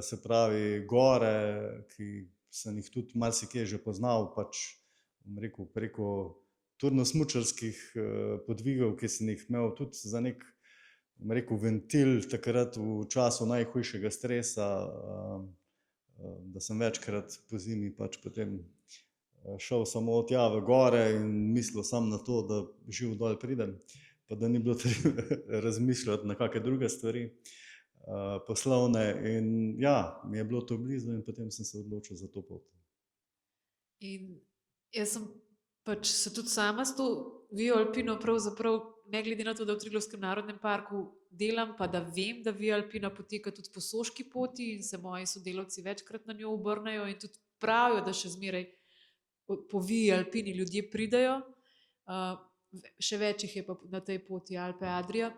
se pravi gore, ki sem jih tudi marsikje že poznal, pač bom rekel preko turno-smučarskih podvigov, ki sem jih imel tudi za nek, bom rekel, ventil takrat v času najhujšega stresa, da sem večkrat po zimi pač potem šel samo tja v gore in mislil sam na to, da živ dol pridem. pa da ni bilo treba razmišljati na kakšne druge stvari, poslovne. In ja, mi je bilo to blizu in potem sem se odločil za to pot. In jaz sem pač se tudi sama s to Vio Alpino pravzaprav, ne glede na to, da v Triglavskem narodnem parku delam, pa da vem, da Via Alpina poteka tudi po Soški poti in se moji sodelavci večkrat na njo obrnejo in tudi pravijo, da še zmeraj po Vii Alpini ljudje pridejo. Še več jih je pa na tej poti Alpe Adria.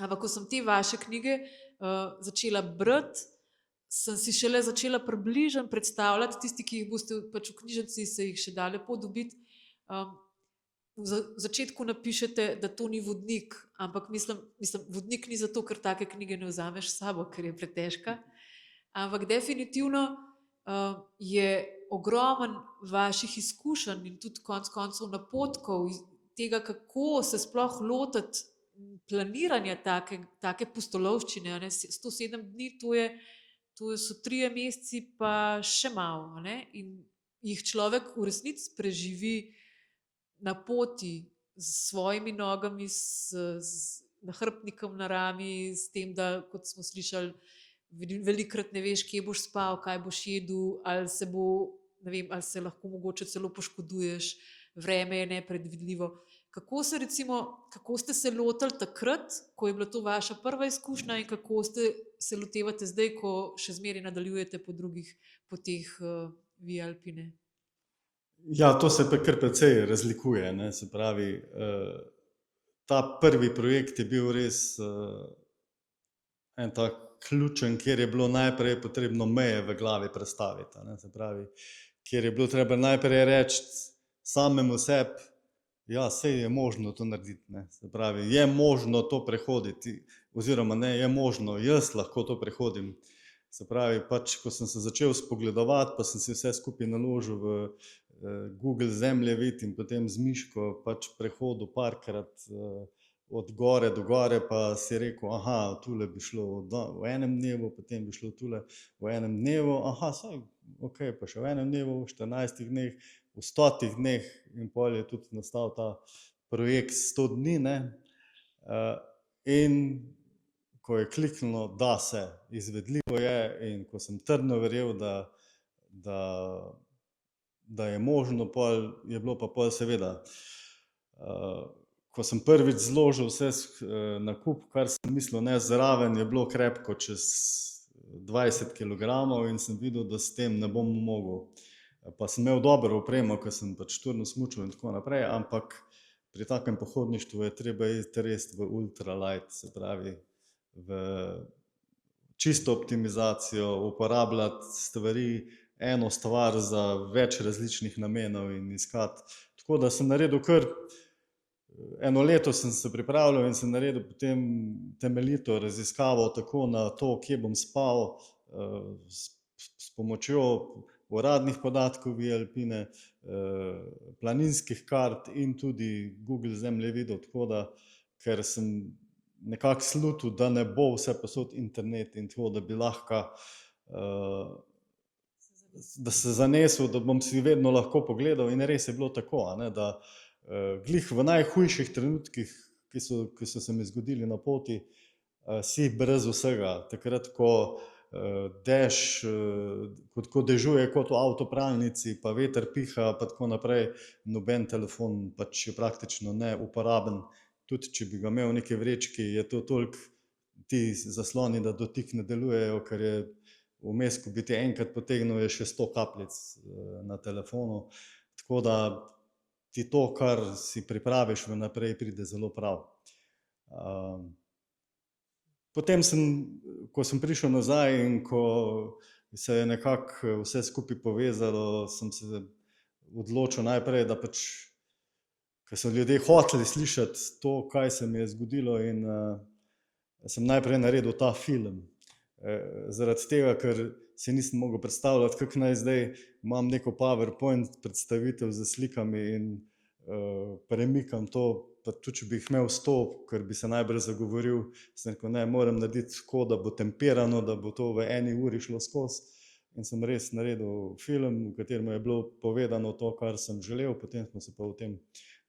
Ampak ko sem te vaše knjige začela brati, sem si šele začela približno predstavljati, tisti, ki jih boste pač v knjižnici, se jih še da lepo dobiti. V začetku napišete, da to ni vodnik, ampak mislim, vodnik ni zato, ker take knjige ne vzameš s sabo, ker je pretežka. Ampak definitivno je ogromen vaših izkušenj in tudi konec koncev napotkov tega, kako se sploh lotiti planiranja take pustolovščine. 107 dni, to so 3 meseci, pa še malo. In jih človek v resnici preživi na poti s svojimi nogami, z nahrbtnikom na rami, s tem, da, kot smo slišali, velikokrat ne veš, kje boš spal, kaj boš jedel, ali se bo, ne vem, ali se lahko mogoče celo poškoduješ, vreme je nepredvidljivo. Kako ste se lotili takrat, ko je bila to vaša prva izkušnja in kako se lotevate zdaj, ko še zmeraj nadaljujete po drugih poteh Via Alpine? Ja, to se pa kar precej razlikuje, ne. Se pravi, ta prvi projekt je bil res en tak ključen, kjer je bilo najprej potrebno meje v glavi prestaviti, ne. Se pravi, kjer je bilo treba najprej reči samemu sebi, ja, saj je možno to narediti, ne. Se pravi, je možno to prehoditi, oziroma ne, je možno, jaz lahko to prehodim. Se pravi, pač, ko sem se začel spogledovati, pa sem si vse skupaj naložil v Google zemljevid in potem z miško pač prehodil parkrat od gore do gore, pa si rekel, aha, tule bi šlo v enem dnevu, potem bi šlo tule v enem dnevu, aha, saj, ok, pa še v enem dnevu, v 14 dneh, v 100 dneh, in pol je tudi nastal ta projekt 100 dni, ne. In ko je kliknilo, da se, izvedljivo je, in ko sem trdno verjel, da je možno, pol je bilo pa pol seveda, ko sem prvič zložil vse na kup, kar sem mislil nesel zraven, je bilo krepko čez 20 kilogramov in sem videl, da s tem ne bom mogel. Pa sem imel dobro opremo, ker sem pač turno smučal in tako naprej, ampak pri takem pohodništvu je treba iti res v ultralight, se pravi v čisto optimizacijo, uporabljati stvari, eno stvar za več različnih namenov in iskati. Tako da sem naredil kar eno leto sem se pripravljal in sem naredil potem temeljito raziskavo tako na to, kje bom spal, s pomočjo uradnih podatkov Via Alpine, planinskih kart in tudi Google zemljevidov, tako da, ker sem nekako slutil, da ne bo vse povsod internet in tako, da bi lahko, da se zanesel, da bom si vedno lahko pogledal, in res je bilo tako, a ne, da glih v najhujših trenutkih, ki so se mi zgodili na poti, si brez vsega. Takrat, ko dež, ko dežuje kot v avtopralnici, pa veter piha, pa tako naprej, noben telefon pač je praktično neuporaben. Tudi če bi ga imel v neki vrečki, je to toliko ti zasloni, da dotik ne delujejo, ker je vmes, ko bi ti enkrat potegnil, je še 100 kapljic na telefonu. Tako da ti to, kar si pripraviš vnaprej, pride zelo prav. Potem ko sem prišel nazaj in ko se je nekako vse skupaj povezalo, sem se odločil najprej, da pač, ker so ljudje hoteli slišati to, kaj se mi je zgodilo, in sem najprej naredil ta film. Zaradi tega, ker si nisem mogel predstavljati, kako naj zdaj imam neko PowerPoint predstavitev z slikami in premikam to, pa tudi če bi jih imel 100, ker bi se najbrž zagovoril, sem rekel, ne, moram narediti tako, da bo tempirano, da bo to v 1 uri šlo skozi. In sem res naredil film, v katerem je bilo povedano to, kar sem želel, potem smo se pa o tem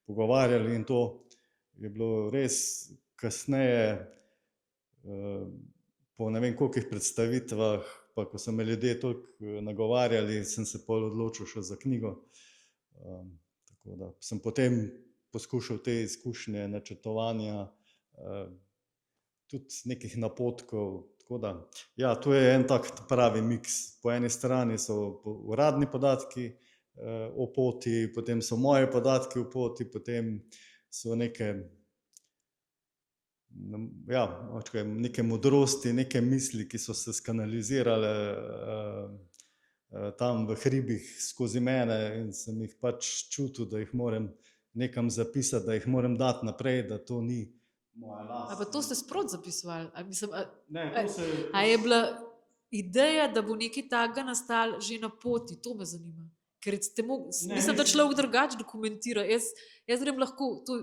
pogovarjali in to. je bilo res kasneje, po ne vem kolikih predstavitvah, pa ko so me ljudje toliko nagovarjali, sem se pol odločil še za knjigo. Tako da sem potem poskušal te izkušnje načrtovanja, tudi nekih napotkov. Tako da, ja, to je en tak pravi miks. Po eni strani so uradni podatki o poti, potem so moji podatki o poti, potem so neke, ja, neke modrosti, neke misli, ki so se skanalizirale tam v hribih skozi mene in sem jih pač čutil, da jih moram nekam zapisati, da jih moram dati naprej, da to ni moja last. A pa to ste sprot zapisovali? A, mislim, Ne, a je bila ideja, da bo nekaj takega nastalo že na poti? To me zanima. Ker mislim, da človek drugače dokumentira. Jaz grem lahko, to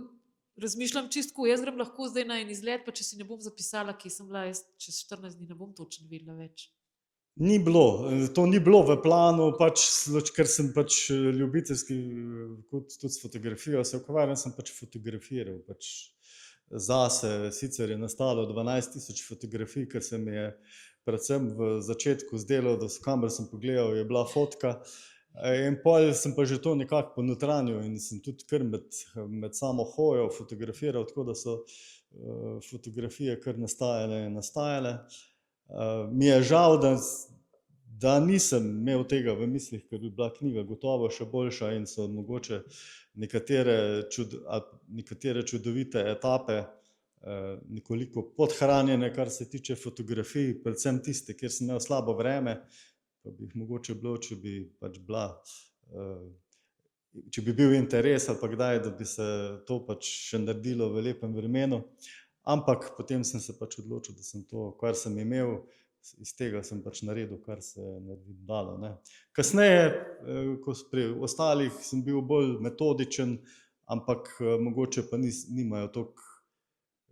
razmišljam čistko, jaz grem lahko zdaj na en izlet, pa če si ne bom zapisala, kje sem bila, jaz čez 14 dni ne bom točno vedela več. Ni bilo, to ni bilo v planu, pač, ker sem pač ljubiteljski, kot tudi s fotografijo se ukvarjam, sem pač fotografiral. Pač zase sicer je nastalo 12.000 fotografij, ker se mi je predvsem v začetku zdelo, da kamor sem pogledal, je bila fotka. In pol sem pa že to nekako ponotranjil in sem tudi kar med samo hojo fotografiral, tako da so fotografije kar nastajale. Mi je žal, da nisem imel tega v mislih, ker bi bila knjiga gotovo še boljša in so mogoče nekatere čudovite etape nekoliko podhranjene, kar se tiče fotografij, predvsem tiste, kjer sem imel slabo vreme, pa bi jih mogoče bilo, če bi pač bila, če bi bil interes ali pa kdaj, da bi se to pač še naredilo v lepem vremenu. Ampak potem sem se pač odločil, da sem to, kar sem imel, iz tega sem pač naredil, kar se je narediti dalo, ne. Kasneje, ko pri ostalih sem bil bolj metodičen, ampak mogoče pa nimajo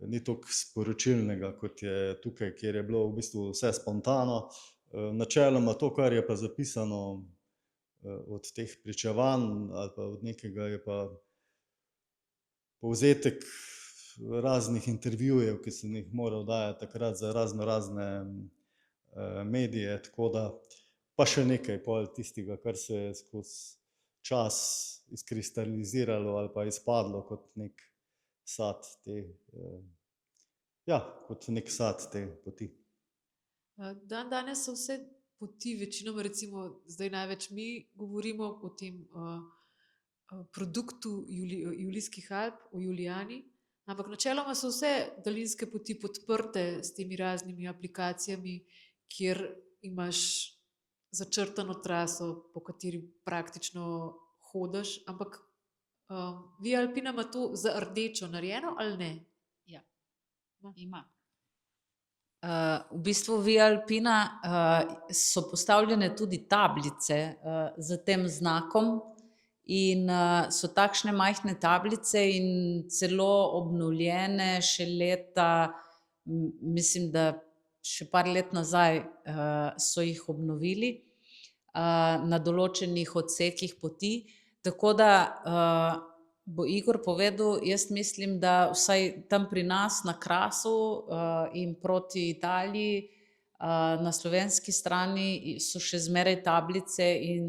ni toliko sporočilnega, kot je tukaj, kjer je bilo v bistvu vse spontano. Načeloma to, kar je pa zapisano od teh pričevanj ali pa od nekega, je pa povzetek raznih intervjujev, ki sem jih moral dajati takrat za razne medije, tako da pa še nekaj pol tistega, kar se je skozi čas izkristaliziralo ali pa izpadlo kot nek sad kot nek sad te poti. Danes so vse poti, večinoma recimo zdaj največ mi govorimo o tem produktu Julijskih Alp, o Julijani, ampak načeloma so vse daljinske poti podprte s temi raznimi aplikacijami, kjer imaš začrtano traso, po kateri praktično hodiš, ampak Via Alpina ima to za rdečo narejeno ali ne? Ja, ima. V bistvu Via Alpina so postavljene tudi tablice z tem znakom in so takšne majhne tablice in celo obnovljene še leta, mislim, da še par let nazaj so jih obnovili na določenih odsekih poti, tako da bo Igor povedal, jaz mislim, da vsaj tam pri nas na Krasu in proti Italiji na slovenski strani so še zmeraj tablice in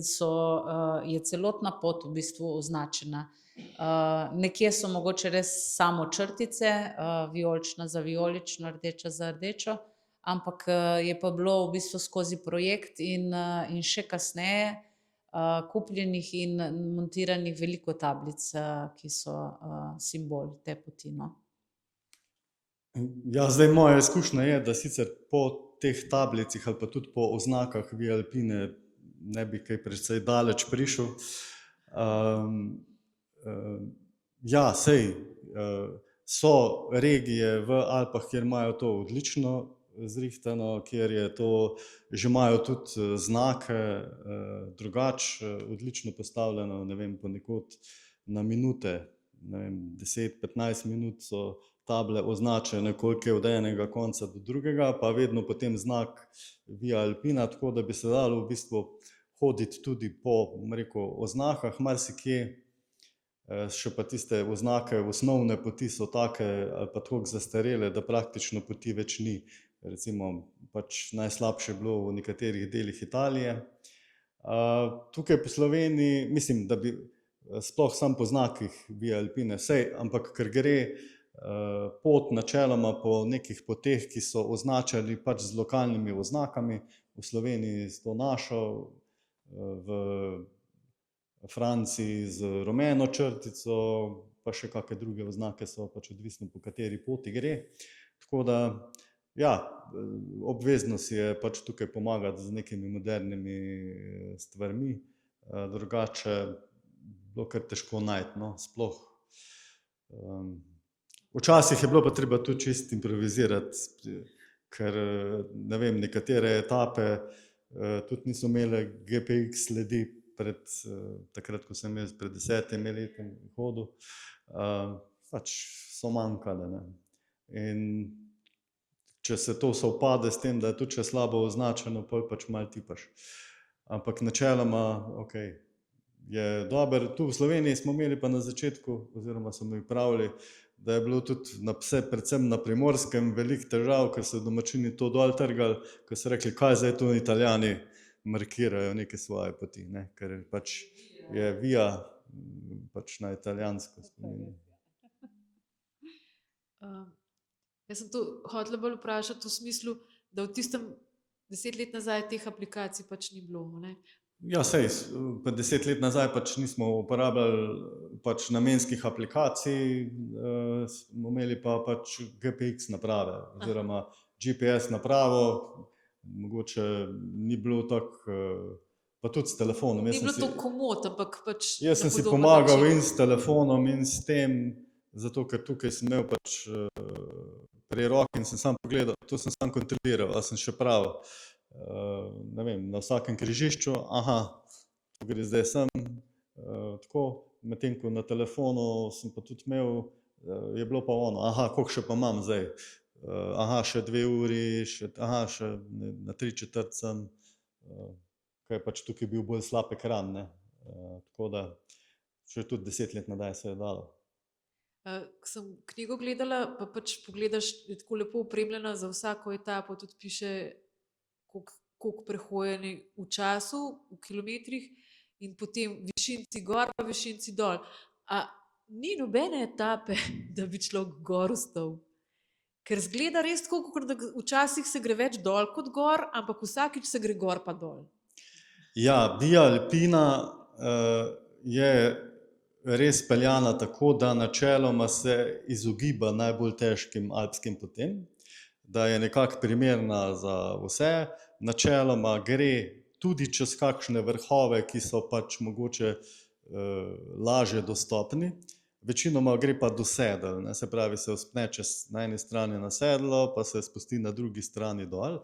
je celotna pot v bistvu označena. Nekje so mogoče res samo črtice, vijolična za vijolično, rdeča za rdečo, ampak je pa bilo v bistvu skozi projekt in še kasneje kupljenih in montiranih veliko tablic, ki so simbol te poti, no. Ja, zdaj moja izkušnja je, da sicer po teh tablicah ali pa tudi po oznakah Via Alpine ne bi kaj precej daleč prišel. Ja, sej so regije v Alpah, kjer imajo to odlično zrihtano, kjer je to, že imajo tudi znake drugače odlično postavljeno, ne vem, ponekod na minute, ne vem, 10-15 minut so table označene, koliko je od enega konca do drugega, pa vedno potem znak Via Alpina, tako da bi se dalo v bistvu hoditi tudi po, bom rekel, oznakah, marsikje še pa tiste oznake, osnovne poti so take ali pa tako zastarele, da praktično poti več ni. Recimo, pač najslabše je bilo v nekaterih delih Italije. Tukaj po Sloveniji, mislim, da bi sploh sam po znakih Via Alpine, ampak ker gre pot načeloma po nekih poteh, ki so označali pač z lokalnimi oznakami, v Sloveniji s to našo, v Franciji z rumeno črtico, pa še kakšne druge oznake so, pač odvisno po kateri poti gre. Tako da, ja, obvezno si je pač tukaj pomagati z nekimi modernimi stvarmi, drugače bilo kar težko najti, no, sploh. Včasih je bilo pa treba tudi čisto improvizirati, ker, ne vem, nekatere etape tudi niso imele GPX sledi takrat, ko sem jaz pred 10 leti hodil, pač so manjkale, ne. In če se to sovpade s tem, da je tudi še slabo označeno, pol pač malo tipaš. Ampak načeloma, okej, je dobro. Tu v Sloveniji smo imeli pa na začetku, oziroma so mi pravili, da je bilo tudi predvsem na Primorskem veliko težav, ker so domačini to dol trgali, ko so rekli, kaj zdaj tu Italijani markirajo neke svoje poti, ne, ker pač je via pač na italijansko spominja. Jaz sem to hotela bolj vprašati v smislu, da v tistem 10 let nazaj teh aplikacij pač ni bilo, ne? Ja, pa 10 let nazaj pač nismo uporabljali pač namenskih aplikacij, smo imeli pa pač GPX naprave oziroma GPS napravo, mogoče ni bilo tako, pa tudi s telefonom. Ni bilo to komot, ampak pač Jaz sem na si podoben pomagal način. in s telefonom in s tem, zato ker tukaj sem imel pač pri roki in sem sam pogledal, to sem sam kontroliral, a sem še prav. Ne vem, na vsakem križišču, to gre zdaj sem, tako, medtem ko na telefonu sem pa tudi imel, je bilo pa ono, koliko še pa imam zdaj, še 2 uri, še na 3/4 sem, kaj pač tukaj bil bolj slab ekran, ne, tako da še tudi 10 let nazaj se je dalo. Ko sem knjigo gledala, pa pač pogledaš, je tako lepo opremljena za vsako etapo, tudi piše, koliko prehojeni v času, v kilometrih in potem višinci gor, pa višinci dol. A ni nobene etape, da bi človek gor ostal? Ker zgleda res tako, kakor da včasih se gre več dol kot gor, ampak vsakič se gre gor pa dol. Ja, Via Alpina je res peljana tako, da načeloma se izogiba najbolj težkim alpskim potem, da je nekako primerna za vse. Načeloma gre tudi čez kakšne vrhove, ki so pač mogoče lažje dostopni. Večinoma gre pa do sedel, ne, se pravi, se vzpne na eni strani na sedlo, pa se spusti na drugi strani dol.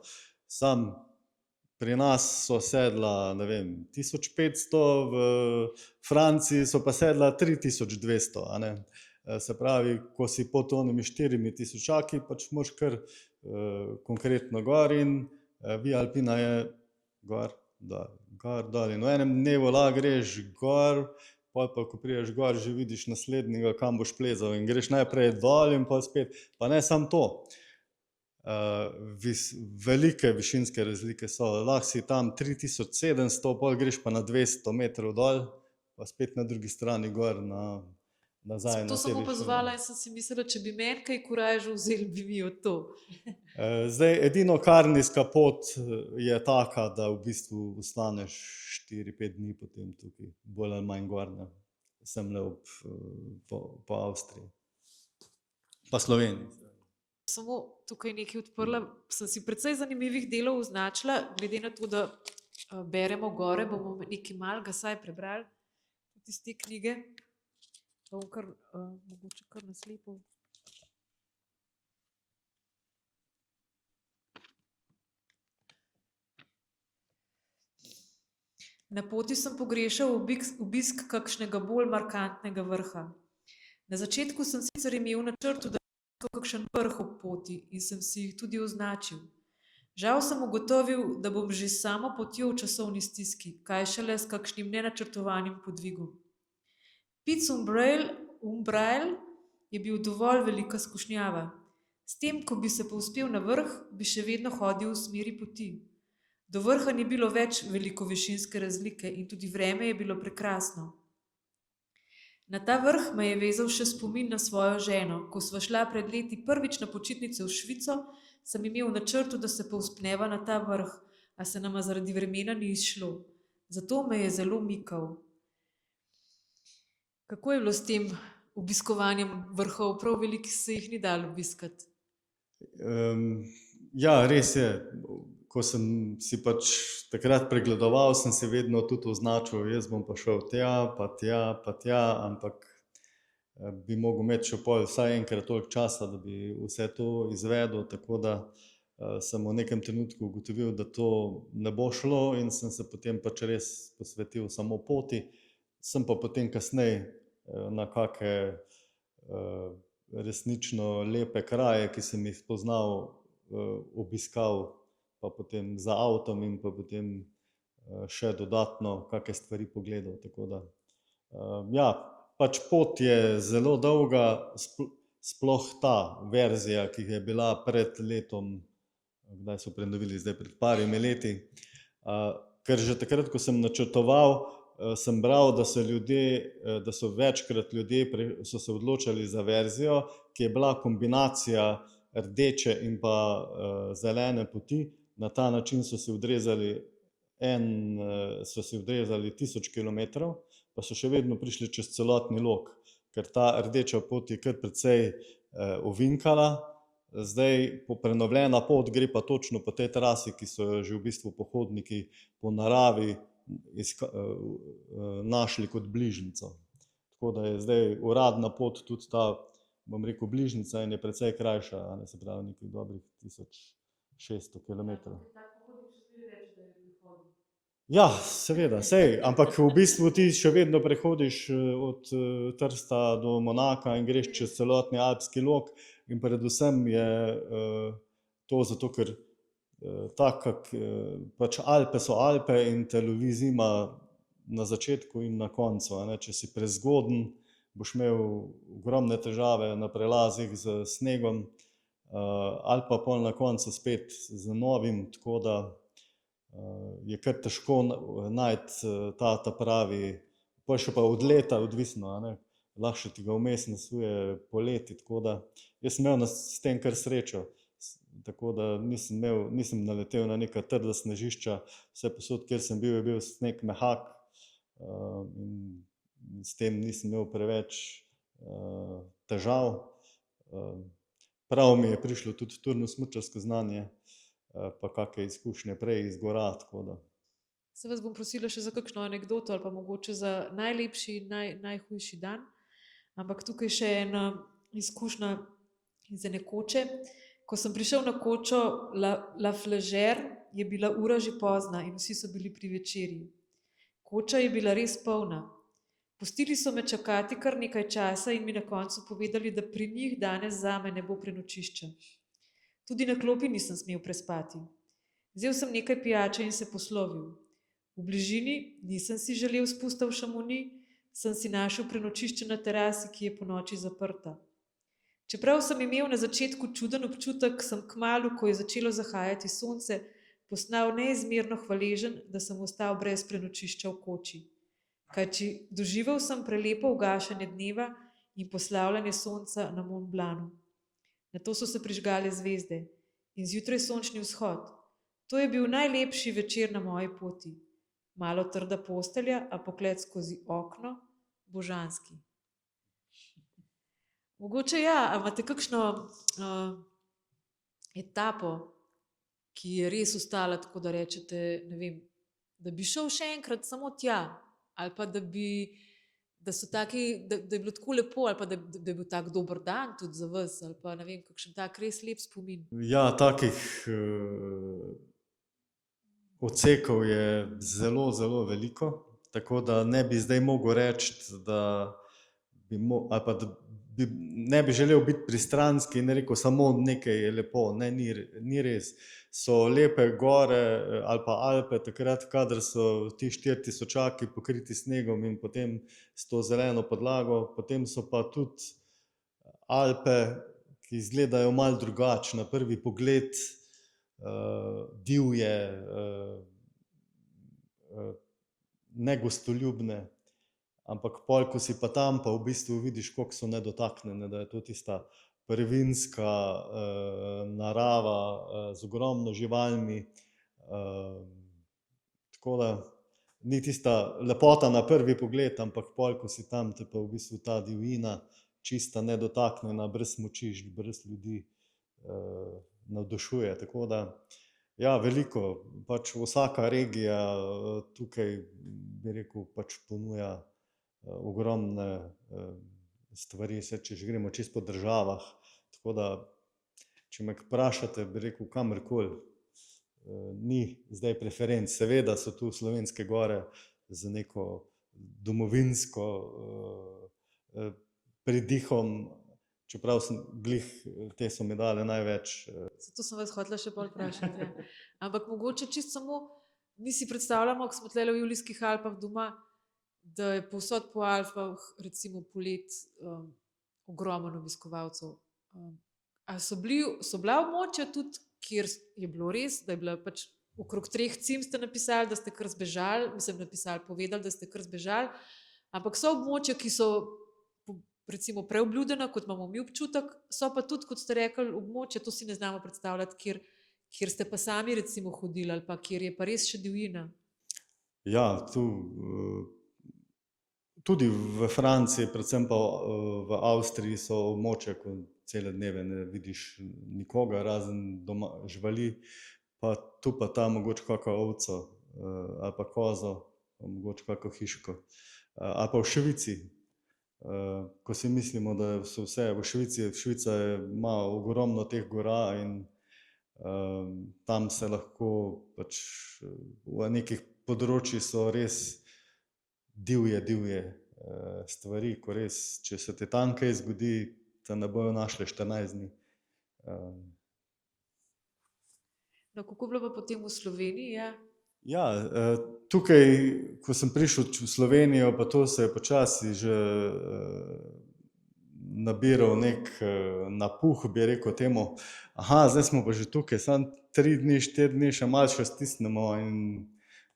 Sam pri nas so sedla, ne vem, 1500, v Franciji so pa sedla 3200, a ne. Se pravi, ko si pod onimi 4000, pač moraš kar konkretno gor in Via Alpina je gor, dol. In v enem dnevu lahko greš gor, pol pa, ko prideš gor, že vidiš naslednjega, kam boš plezal in greš najprej dol in pol spet. Pa ne samo to, velike višinske razlike so, lahko si tam 3700, pol greš pa na 200 metrov dol, pa spet na drugi strani gor, nazaj. To sem opazovala in sem si mislila, če bi meni kaj korajžo vzeli, bi mi od to. Zdaj, edino karnijska pot je taka, da v bistvu ostaneš 4-5 dni potem tukaj, bolj ali manj gor, ne. Semle po Avstriji. Pa Sloveniji. Samo tukaj nekaj odprla, sem si precej zanimivih delov označila, glede na to, da beremo gore, bomo nekaj malega saj prebrali iz te knjige. Pa bom kar, mogoče kar naslepo. Na poti sem pogrešal obisk kakšnega bolj markantnega vrha. Na začetku sem sicer imel v načrtu, da bo kakšen vrh ob poti in sem si jih tudi označil. Žal sem ugotovil, da bom že s samo potjo v časovni stiski, kaj šele s kakšnim nenačrtovanim podvigom. Pic Umbrail je bil dovolj velika skušnjava. S tem, ko bi se povzpel na vrh, bi še vedno hodil v smeri poti. Do vrha ni bilo več velikovišinske razlike in tudi vreme je bilo prekrasno. Na ta vrh me je vezal še spomin na svojo ženo. Ko sva šla pred leti prvič na počitnice v Švico, sem imel v načrtu, da se povzpneva na ta vrh, a se nama zaradi vremena ni izšlo. Zato me je zelo mikal. Kako je bilo s tem obiskovanjem vrhov? Prav veliko se jih ni dalo obiskati. Ja, res je. Ko sem si pač takrat pregledoval, sem si vedno tudi označil, jaz bom pa šel tja, pa tja, pa tja, ampak bi mogel imeti še pol vsaj enkrat toliko časa, da bi vse to izvedel, tako da sem v nekem trenutku ugotovil, da to ne bo šlo in sem se potem pač res posvetil samo poti. Sem pa potem kasneje na kake resnično lepe kraje, ki sem jih spoznal, obiskal pa potem za avtom in pa potem še dodatno kakšne stvari pogledal. Tako da, ja, pač pot je zelo dolga, sploh ta verzija, ki je bila pred letom, kdaj so prenovili, zdaj pred parimi leti. Ker že takrat, ko sem načrtoval, sem bral, da so večkrat ljudje so se odločali za verzijo, ki je bila kombinacija rdeče in pa zelene poti. Na ta način so si odrezali 1000 kilometrov, pa so še vedno prišli čez celotni lok, ker ta rdeča pot je kar precej ovinkala. Zdaj prenovljena pot gre pa točno po tej trasi, ki so jo že v bistvu pohodniki po naravi našli kot bližnjico. Tako da je zdaj uradna pot tudi ta, bom rekel, bližnjica in je precej krajša, se pravi nekaj dobrih 1600 kilometrov. Ja, seveda, sej, ampak v bistvu ti še vedno prehodiš od Trsta do Monaka in greš čez celotni alpski lok in predvsem je to zato, ker pač Alpe so Alpe in te lovi zima na začetku in na koncu. Če si prezgoden, boš imel ogromne težave na prelazih z snegom, ali pa pol na koncu spet z novim, tako da je kar težko najti ta pravi, pa še pa od leta odvisno, lahko še ti ga vmes nasuje poleti, tako da jaz sem imel s tem kar srečo, tako da nisem naletel na neka trda snežišča, vse posod, kjer sem bil, je bil sneg mehak in s tem nisem imel preveč težav. Prav mi je prišlo tudi turno-smučarsko znanje, pa kakšne izkušnje prej iz gora, tako da. Se vas bom prosila še za kakšno anekdoto ali pa mogoče za najlepši in najhujši dan, ampak tukaj še ena izkušnja iz ene koče. Ko sem prišel na kočo La Flagère, je bila ura že pozna in vsi so bili pri večerji. Koča je bila res polna. Pustili so me čakati kar nekaj časa in mi na koncu povedali, da pri njih danes zame ne bo prenočišča. Tudi na klopi nisem smel prespati. Vzel sem nekaj pijače in se poslovil. V bližini nisem si želel spustiti v Chamonix, sem si našel prenočišče na terasi, ki je ponoči zaprta. Čeprav sem imel na začetku čuden občutek, sem kmalu, ko je začelo zahajati sonce, postal neizmerno hvaležen, da sem ostal brez prenočišča v koči. Kajti doživel sem prelepo ugašanje dneva in poslavljanje sonca na Mont Blancu. Nato so se prižgale zvezde in zjutraj sončni vzhod. To je bil najlepši večer na moji poti. Malo trda postelja, a pogled skozi okno, božanski. Mogoče ja, a imate kakšno etapo, ki je res ostala, tako da rečete, ne vem, da bi šel še enkrat samo tja, ali pa da je bilo tako lepo, ali pa da je bil tak dober dan tudi za vas, ali pa ne vem, kakšen tak res lep spomin. Ja, takih odsekov je zelo, zelo veliko, tako da ne bi zdaj mogel reči, da ne bi želel biti pristranski in rekel samo nekaj je lepo. Ne, ni res. So lepe gore ali pa Alpe takrat, kadar so ti 4000 pokriti snegom in potem s to zeleno podlago, potem so pa tudi Alpe, ki izgledajo malo drugače, na prvi pogled divje, negostoljubne, ampak pol, ko si pa tam, pa v bistvu vidiš, koliko so nedotaknjene, da je to tista prvinska narava z ogromno živalmi. Tako da ni tista lepota na prvi pogled, ampak pol, ko si tam, te pa v bistvu ta divjina, čista nedotaknjena, brez smučišč, brez ljudi, navdušuje. Tako da, ja, veliko, pač vsaka regija tukaj, bi rekel, pač ponuja ogromne stvari, če že gremo čisto po državah. Tako da, če me vprašate, bi rekel, kamorkoli, ni zdaj preferenc. Seveda so tu Slovenske gore z neko domovinsko pridihom, čeprav glih te so mi dale največ. Zato sem vas hotela še bolj vprašati. Ja. Ampak mogoče čisto samo, mi si predstavljamo, ko smo tle v Julijskih Alpah doma, da je povsod po Alpah, recimo polet, ogromno obiskovalcev. A so bila območja tudi, kjer je bilo res, da je bila pač okrog 3 cim ste napisali, da ste kar zbežali, povedali, da ste kar zbežali, ampak so območja, ki so recimo preobljudena, kot imamo mi občutek, so pa tudi, kot ste rekli, območja, to si ne znamo predstavljati, kjer ste pa sami recimo hodili ali pa kjer je pa res še divjina. Ja, tudi v Franciji, predvsem pa v Avstriji so območja, ko cele dneve ne vidiš nikogar, razen doma živali, pa tu pa tam mogoče kakšno ovco ali pa kozo, pa mogoče kakšno hiško. Ali pa v Švici, ko si mislimo, da so vse v Švici, Švica ima ogromno teh gora in tam se lahko pač v nekih področjih so res divje stvari, ko res, če se ti tam kaj zgodi, te ne bojo našli 14 dni. No, kako je bilo pa potem v Sloveniji? Ja? Ja, tukaj, ko sem prišel v Slovenijo, pa to se je počasi že nabiral nek napuh, bi rekel temu, zdaj smo pa že tukaj, samo 3 dni, 4 dni, še malo še stisnemo in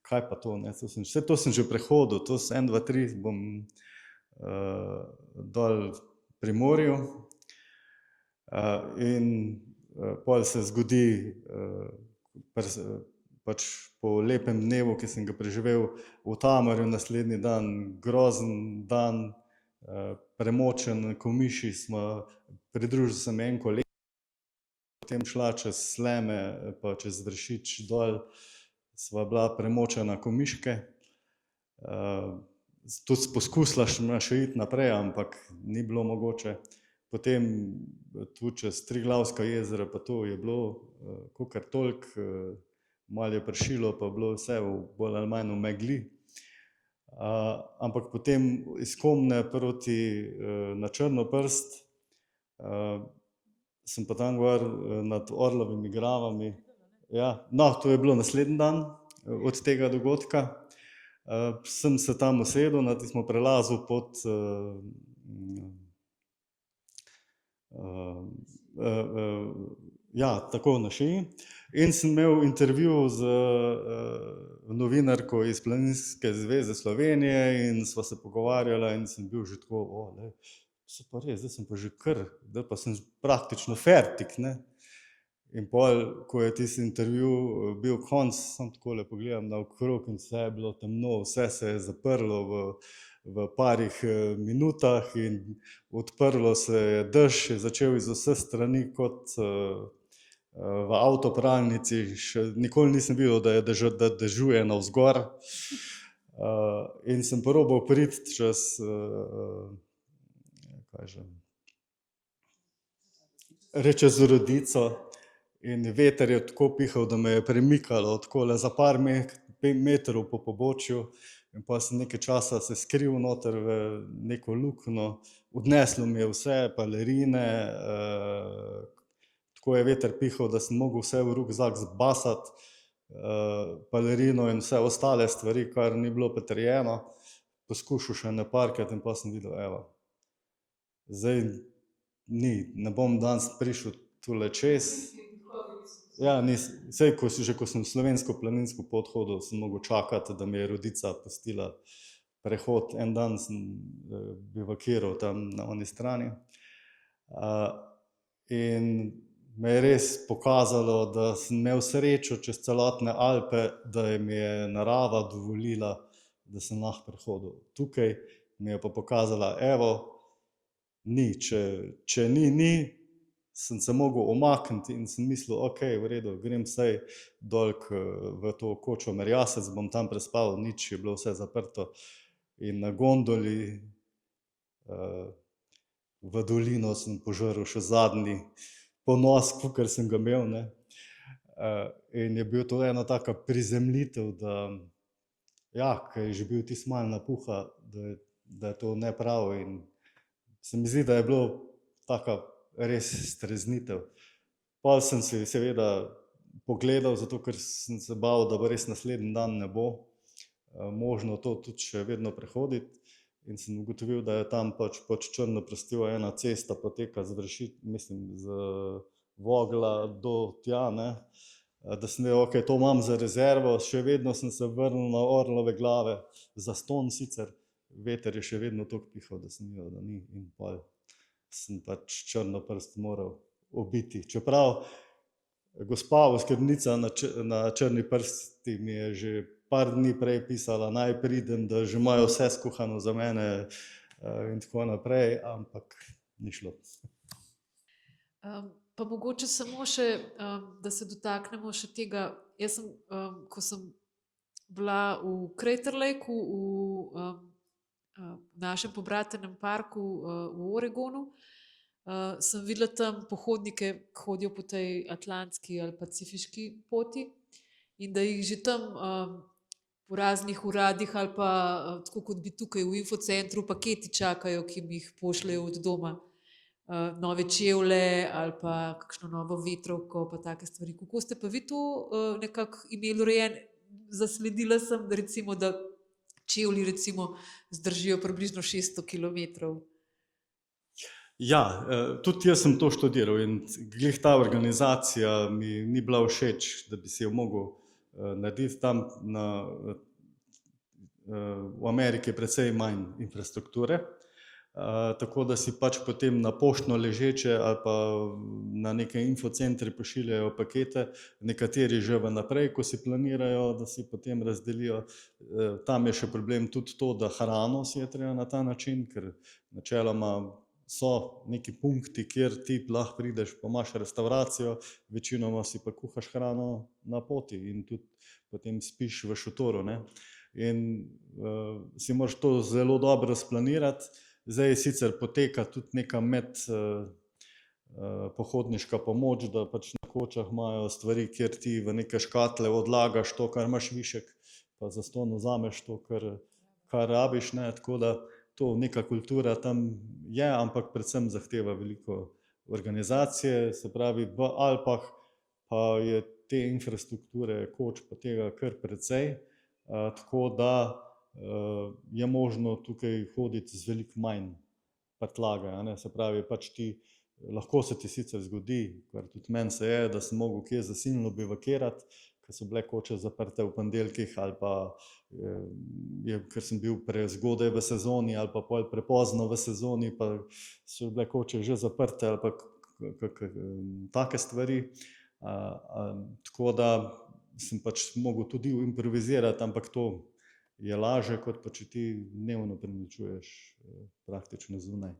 kaj pa to, ne? Vse to sem že prehodil, to 1, 2, 3 bom dol pri morju in pol se zgodi pač po lepem dnevu, ki sem ga preživel v Tamarju, naslednji dan, grozen dan, premočen, ko miši smo, pridružil sem en kolega, potem šla čez Sleme, pa čez Vršič dol, sva bila premočena ko miške. Tudi poskusila še iti naprej, ampak ni bilo mogoče. Potem tu čez Triglavska jezera, pa to je bilo kakor toliko, malo je pršilo, pa bilo vse bolj ali manj v megli. Ampak potem iz Komne proti na Črnoprst, sem pa tam gor nad Orlovimi gravami. Ja, no, to je bilo naslednji dan od tega dogodka. Sem se tam usedel, na tistem prelazu pod tako na šiji in sem imel intervju z novinarko iz Planinske zveze Slovenije in sva se pogovarjala in sem bil že tako, se pa res, zdaj sem pa že kar, zdaj pa sem praktično fertik, ne. In pol, ko je tisti intervju bil konc, samo takole pogledam naokrog in vse je bilo temno, vse se je zaprlo v parih minutah in odprlo se je dež, je začel iz vseh strani kot v avtopralnici, še nikoli nisem videl, da dežuje navzgor. In sem probal priti čez, čez Rodico. In veter je tako pihal, da me je premikalo takole za par metrov po pobočju. In pa sem nekaj časa se skril noter v neko luknjo, odneslo mi je vse, balerine, tako je veter pihal, da sem mogel vse v rukzak zbasati, balerino in vse ostale stvari, kar ni bilo potrjeno. Poskušal še naparkati in pa sem videl, evo, zdaj ne bom danes prišel tule čez. Ja, saj, ko sem slovensko planinsko pot hodil, sem mogel čakati, da mi je rodica pustila prehod. En dan sem bivakiral tam na oni strani. In me je res pokazalo, da sem imel srečo čez celotne Alpe, da mi je narava dovolila, da sem lahko prehodil. Tukaj mi je pa pokazala, evo, ni, če ni, sem se mogel omakniti in sem mislil, ok, v redu, grem vsaj dol v to kočo Merjasec, bom tam prespal, nič, je bilo vse zaprto. In na gondoli v dolino sem požrl še zadnji ponos, kakor sem ga imel, ne. In je bil to ena taka prizemljitev, da ja, ko je že bil tisto malo napuha, da je to neprav in se mi zdi, da je bilo taka res streznitev. Pol sem si seveda pogledal, zato ker sem se bal, da bo res naslednji dan ne bo možno to tudi še vedno prehoditi. In sem ugotovil, da je tam pač Črno prstjo ena cesta poteka z Vogla do tja, ne. Da sem vedel, ok, to imam za rezervo, še vedno sem se vrnil na Orlove glave, zastonj sicer, veter je še vedno toliko pihal, da sem videl, da ni, in pol sem pač Črno prst moral obiti. Čeprav gospa oskrbnica na Črni prsti mi je že par dni prej pisala, naj pridem, da že imajo vse skuhano za mene in tako naprej, ampak ni šlo. Pa mogoče samo še, da se dotaknemo še tega. Jaz sem, ko sem bila v Crater Lakeu, v našem pobratenem parku v Oregonu, sem videla tam pohodnike, ki hodijo po tej atlantski ali pacifiški poti in da jih že tam po raznih uradih ali pa tako kot bi tukaj v infocentru paketi čakajo, ki jim jih pošljejo od doma. Nove čevlje ali pa kakšno novo vetrovko pa take stvari. Kako ste pa vi to nekako imeli urejen? Zasledila sem, da recimo, da čevlji recimo zdržijo približno 600 kilometrov. Ja, tudi jaz sem to študiral in glih ta organizacija mi ni bila všeč, da bi si jo mogel narediti tam v Ameriki precej manj infrastrukture. Tako da si pač potem na poštno ležeče ali pa na neke infocentre pošiljajo pakete, nekateri že vnaprej, ko si planirajo, da si potem razdelijo. Tam je še problem tudi to, da hrano si je treba na ta način, ker načeloma so neki punkti, kjer ti lahko prideš, pa imaš restauracijo, večinoma si pa kuhaš hrano na poti in tudi potem spiš v šotoru, ne. In si moraš to zelo dobro splanirati. Zdaj sicer poteka tudi neka pohodniška pomoč, da pač na kočah imajo stvari, kjer ti v neke škatle odlagaš to, kar imaš višek, pa zastonj vzameš to, kar rabiš, ne, tako da to neka kultura tam je, ampak predvsem zahteva veliko organizacije, se pravi v Alpah pa je te infrastrukture koč pa tega kar precej, tako da je možno tukaj hoditi z veliko manj prtljage, a ne, se pravi, pač lahko se ti sicer zgodi, kar tudi meni se je, da sem mogel kje zasilno bivakirati, ker so bile koče zaprte v ponedeljkih ali pa ker sem bil prezgodaj v sezoni ali pa pol prepozno v sezoni, pa so bile koče že zaprte ali pa take stvari, tako da sem pač mogel tudi improvizirati, ampak to je lažje, kot pa če ti dnevno prenočuješ praktično zunaj.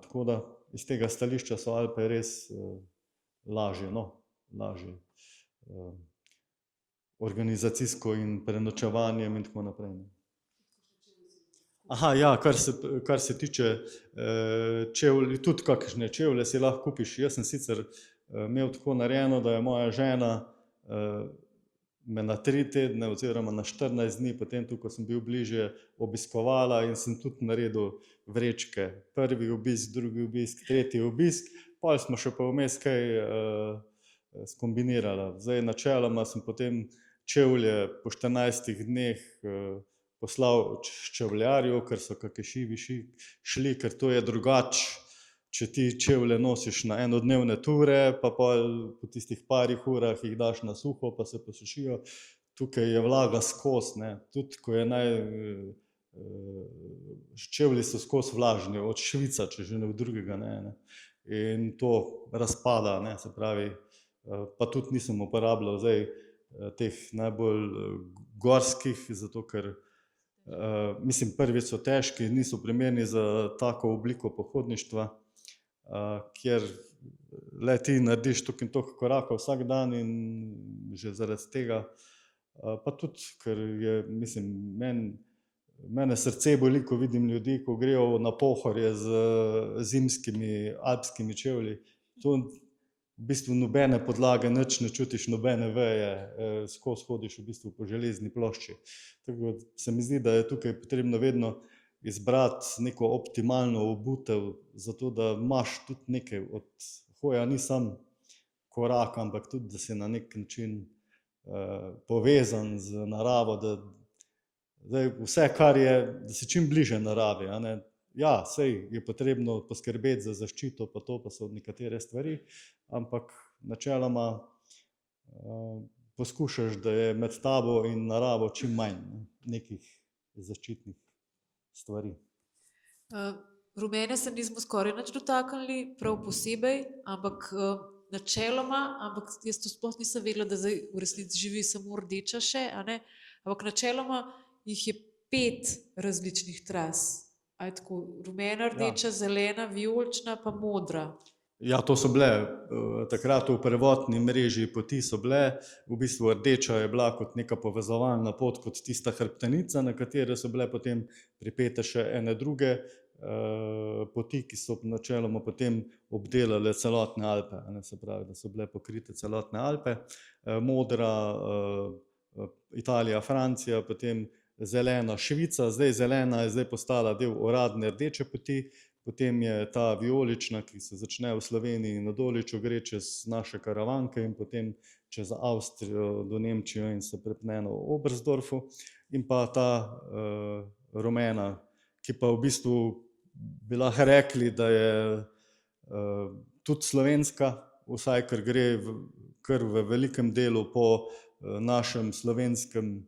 Tako da iz tega stališča so Alpe res lažje, lažje organizacijsko in prenočevanjem in tako naprej. Aha, ja, kar se tiče čevlji, tudi kakšne čevlje si lahko kupiš. Jaz sem sicer imel tako narejeno, da je moja žena me na 3 tedne oziroma na 14 dni, potem tu, ko sem bil bliže, obiskovala in sem tudi naredil vrečke. Prvi obisk, drugi obisk, tretji obisk, pol smo še pa vmes kaj skombinirala. Zdaj, načeloma sem potem čevlje po 14 dneh poslal čevljarju, ker so kakšni šivi šli, ker to je drugače, če ti čevlje nosiš na enodnevne ture, pa po tistih parih urah jih daš na suho, pa se posušijo. Tukaj je vlaga skozi, ne. Tudi ko je čevlji so skozi vlažni, od švica, če že ne v drugega, ne. In to razpada, ne, se pravi, pa tudi nisem uporabljal zdaj teh najbolj gorskih, zato ker mislim, prvi so težki, niso primerni za tako obliko pohodništva, kjer le ti narediš toliko in toliko korakov vsak dan in že zaradi tega, pa tudi, ker je, mislim, mene srce boli, ko vidim ljudi, ko grejo na Pohorje z zimskimi alpskimi čevlji. To v bistvu nobene podlage, nič ne čutiš, nobene veje, skozi hodiš v bistvu po železni plošči. Tako se mi zdi, da je tukaj potrebno vedno izbrati neko optimalno obutev, zato da imaš tudi nekaj od hoja, ni samo korak, ampak tudi, da si na nek način povezan z naravo, da vse, kar je, da si čim bliže naravi, a ne. Ja, sej je potrebno poskrbeti za zaščito, pa to pa so nekatere stvari, ampak načeloma poskušaš, da je med tabo in naravo čim manj nekih zaščitnih stvari. Rumene se nismo skoraj nič dotaknili, prav posebej, ampak načeloma, ampak jaz to sploh nisem vedela, da zdaj v resnici živi samo rdeča še, a ne, ampak načeloma jih je 5 različnih tras. A je tako, rumena, rdeča, zelena, vijolična pa modra. Ja, to so bile, takrat v prvotni mreži poti so bile, v bistvu rdeča je bila kot neka povezovalna pot, kot tista hrbtenica, na katere so bile potem pripete še ene druge poti, ki so načeloma potem obdelale celotne Alpe, a ne, se pravi, da so bile pokrite celotne Alpe. Modra Italija, Francija, potem zelena Švica, zdaj zelena je zdaj postala del uradne rdeče poti, potem je ta vijolična, ki se začne v Sloveniji na Doliču, gre čez naše Karavanke in potem čez Avstrijo do Nemčijo in se prepne na Oberstdorfu, in pa ta rumena, ki pa v bistvu bi lahko rekli, da je tudi slovenska, vsaj ker gre kar v velikem delu po našem slovenskem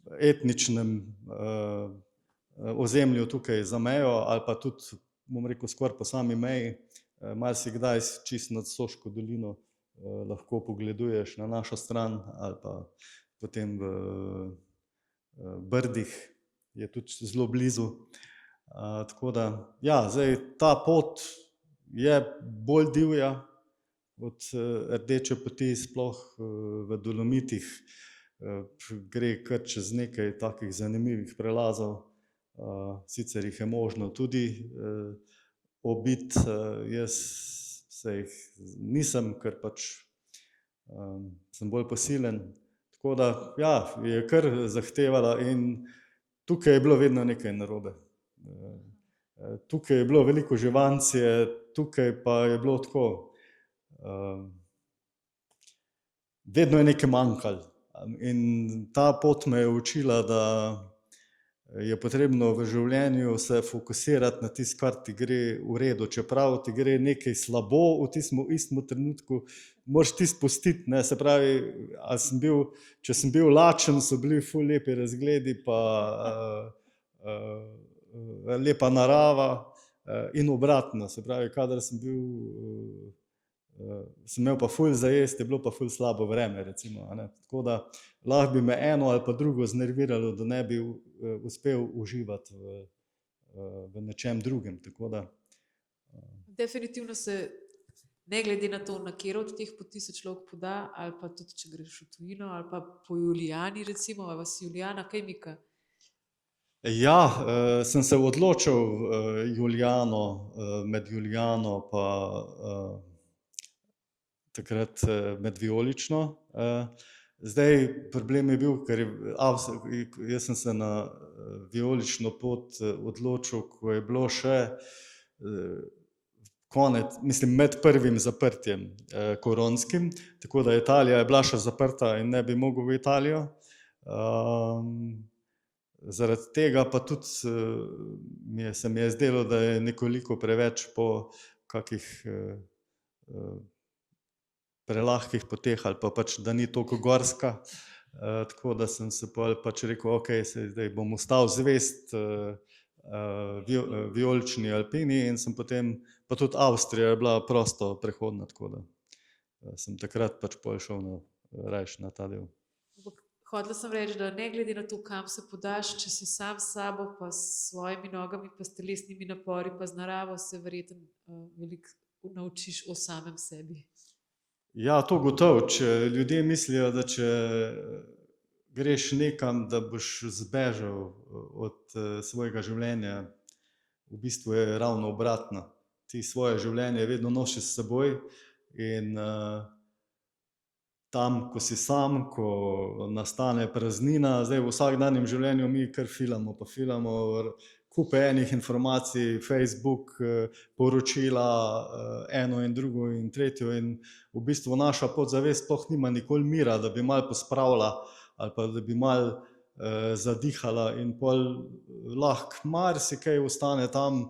etničnem ozemlju tukaj za mejo, ali pa tudi, bom rekel, skoraj po sami meji. Marsikdaj čisto nad Soško dolino lahko pogleduješ na našo stran, ali pa potem v Brdih je tudi zelo blizu. Tako da, ja, zdaj ta pot je bolj divja od rdeče poti, sploh v Dolomitih. Gre kar čez nekaj takih zanimivih prelazov, sicer jih je možno tudi obiti, jaz se jih nisem, ker pač sem bolj posilen, tako da, ja, je kar zahtevala in tukaj je bilo vedno nekaj narobe. Tukaj je bilo veliko živancije, tukaj pa je bilo tako, vedno je nekaj manjkalo. In ta pot me je učila, da je potrebno v življenju se fokusirati na tisto, kar ti gre v redu. Čeprav ti gre nekaj slabo v tistem istem trenutku, moraš tisto pustiti, ne, se pravi, če sem bil lačen, so bili ful lepi razgledi, pa lepa narava, in obratno, se pravi, kadar sem imel pa ful za jesti, je bilo pa ful slabo vreme, recimo, a ne. Tako da lahko bi me eno ali pa drugo znerviralo, da ne bi uspel uživati v nečem drugem, tako da. Definitivno se, ne glede na to, na katero od teh poti se človek poda, ali pa tudi, če greš v tujino, ali pa po Julijani, recimo, a vas Julijana kaj mika? Ja, sem se odločil med Julijano pa takrat med vijolično Zdaj, problem je bil, ker jaz sem se na vijolično pot odločil, ko je bilo še konec, mislim, med prvim zaprtjem koronskim, tako da Italija je bila še zaprta in ne bi mogel v Italijo. Zaradi tega pa tudi se mi je zdelo, da je nekoliko preveč po kakih prelahkih poteh ali pa pač, da ni toliko gorska. Tako da sem se pač rekel, ok, zdaj bom ostal zvest vijolični Alpini in sem potem, pa tudi Avstrija je bila prosto prehodna, tako da sem takrat pač pol šel rajš na ta del. Hotela sem reči, da ne glede na to, kam se podaš, če si sam s sabo, pa s svojimi nogami, pa s telesnimi napori, pa z naravo, se verjetno veliko naučiš o samem sebi. Ja, to gotovo. Če ljudje mislijo, da če greš nekam, da boš zbežal od svojega življenja, v bistvu je ravno obratno. Ti svoje življenje vedno nosiš s seboj in tam, ko si sam, ko nastane praznina, zdaj v vsakdanjem življenju mi kar filamo, pa filamo kupe enih informacij, Facebook, poročila, eno in drugo in tretjo in v bistvu naša podzavest sploh nima nikoli mira, da bi malo pospravila ali pa da bi malo zadihala in pol lahko marsikaj ostane tam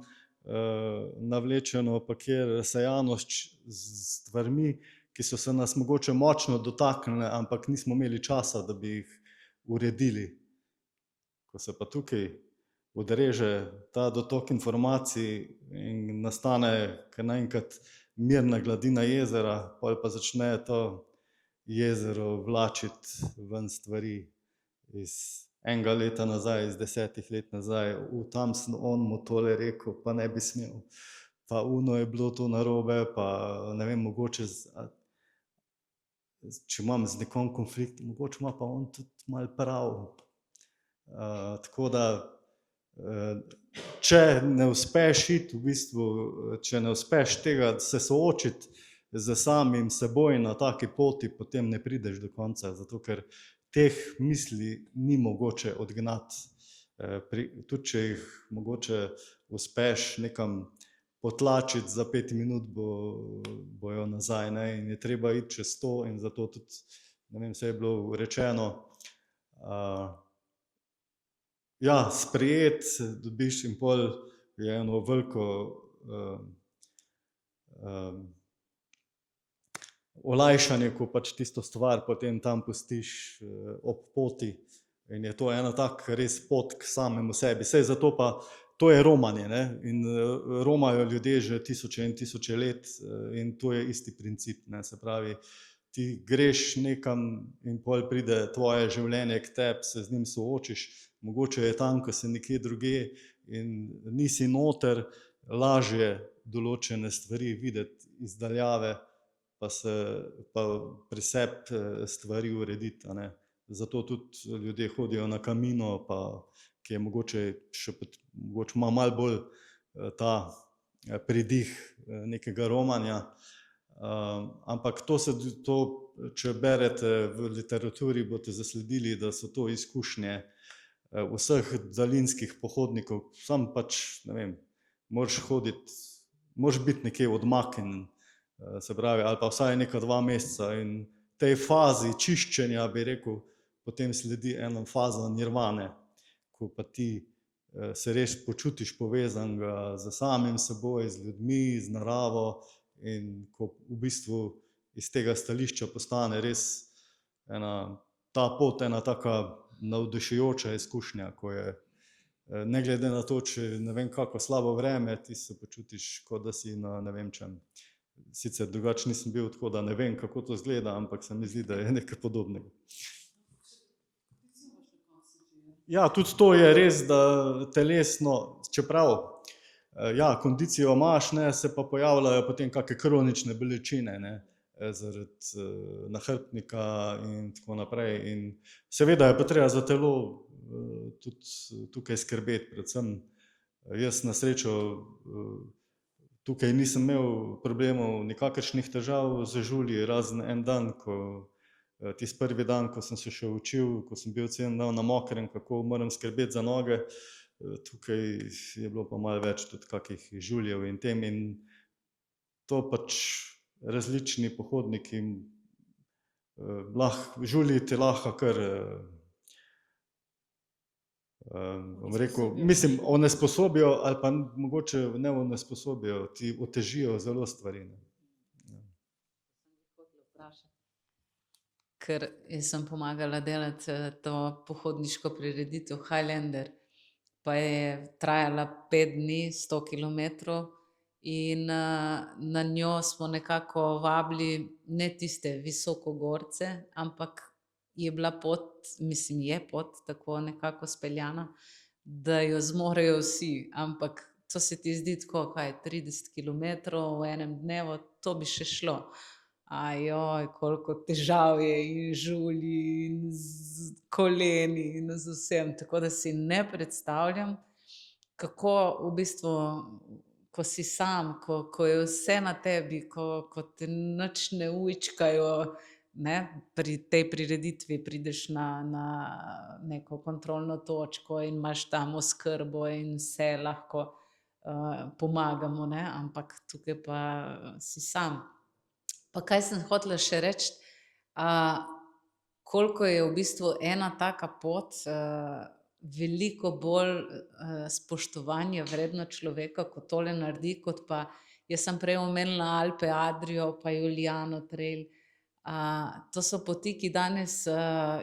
navlečeno, pa kjer razsejano s stvarmi, ki so se nas mogoče močno dotaknile, ampak nismo imeli časa, da bi jih uredili. Ko se pa tukaj odreže ta dotok informacij in nastane kar naenkrat mirna gladina jezera, pol pa začne to jezero vlačiti ven stvari iz enega leta nazaj, iz 10 let nazaj, tam sem mu tole rekel, pa ne bi smel, pa je bilo to narobe, pa ne vem, mogoče če imam z nekom konflikt, mogoče ima pa on tudi malo prav. Tako da, če ne uspeš iti v bistvu, če ne uspeš tega se soočiti z samim seboj na taki poti, potem ne prideš do konca, zato ker teh misli ni mogoče odgnati. Tudi če jih mogoče uspeš nekam potlačiti za 5 minut, bojo nazaj, ne, in je treba iti čez to in zato tudi, ne vem, vse je bilo rečeno, ja, sprejeti, dobiš in pol je eno veliko olajšanje, ko pač tisto stvar potem tam pustiš ob poti in je to ena tak res pot k samemu sebi. Saj zato pa to je romanje, ne? In romajo ljudje že tisoče in tisoče let in to je isti princip, ne? Se pravi, ti greš nekam in pol pride tvoje življenje k tebi, se z njim soočiš, mogoče je tam, ko si nekje drugje in nisi noter, lažje določene stvari videti iz daljave, pa pri sebi stvari urediti, a ne? Zato tudi ljudje hodijo na Camino, pa ki je mogoče ima malo bolj ta pridih nekega romanja. Ampak to, če berete v literaturi, boste zasledili, da so to izkušnje vseh daljinskih pohodnikov. Sam pač, ne vem, moraš hoditi, moraš biti nekje odmaknjen, se pravi, ali pa vsaj neka 2 meseca in tej fazi čiščenja, bi rekel, potem sledi ena faza nirvane, ko pa ti se res počutiš povezanega z samim seboj, z ljudmi, z naravo in ko v bistvu iz tega stališča postane res ta pot ena taka navdušujoča izkušnja, ko je ne glede na to, če ne vem kako slabo vreme, ti se počutiš, kot da si na ne vem čem. Sicer drugače nisem bil, tako da ne vem, kako to izgleda, ampak se mi zdi, da je nekaj podobnega. Ja, tudi to je res, da telesno, čeprav, ja, kondicijo imaš, ne, se pa pojavljajo potem kakšne kronične bolečine, ne, zaradi nahrbtnika in tako naprej. In seveda je pa treba za telo tudi tukaj skrbeti, predvsem jaz na srečo tukaj nisem imel problemov, nikakršnih težav z žulji, razen en dan, ko tisti prvi dan, ko sem se še učil, ko sem bil cel dan na mokrem, kako moram skrbeti za noge, tukaj je bilo pa malo več tudi kakih žuljev in tem in to pač različni pohodniki, žulji te lahko kar, bom rekel, mislim, onesposobijo ali pa mogoče ne onesposobijo, ti otežijo zelo stvari, ne. Ker jaz sem pomagala delati to pohodniško prireditev Highlander, pa je trajala 5 dni, 100 kilometrov in na njo smo nekako vabili ne tiste visokogorce, ampak je bila pot, mislim, je pot tako nekako speljana, da jo zmorejo vsi, ampak to se ti zdi tako, kaj, 30 kilometrov v enem dnevu, to bi še šlo. Ajoj, koliko težav je in žulji in z koleni in z vsem, tako da si ne predstavljam, kako v bistvu, ko si sam, ko je vse na tebi, ko te nič ne ujčkajo, ne, pri tej prireditvi prideš na neko kontrolno točko in imaš tam oskrbo in vse lahko pomagamo, ne, ampak tukaj pa si sam. Pa kaj sem hotela še reči, koliko je v bistvu ena taka pot veliko bolj spoštovanja vredno človeka, ko tole naredi, kot pa, jaz sem prej omenila Alpe Adrio pa Juliano Trail. To so poti, ki danes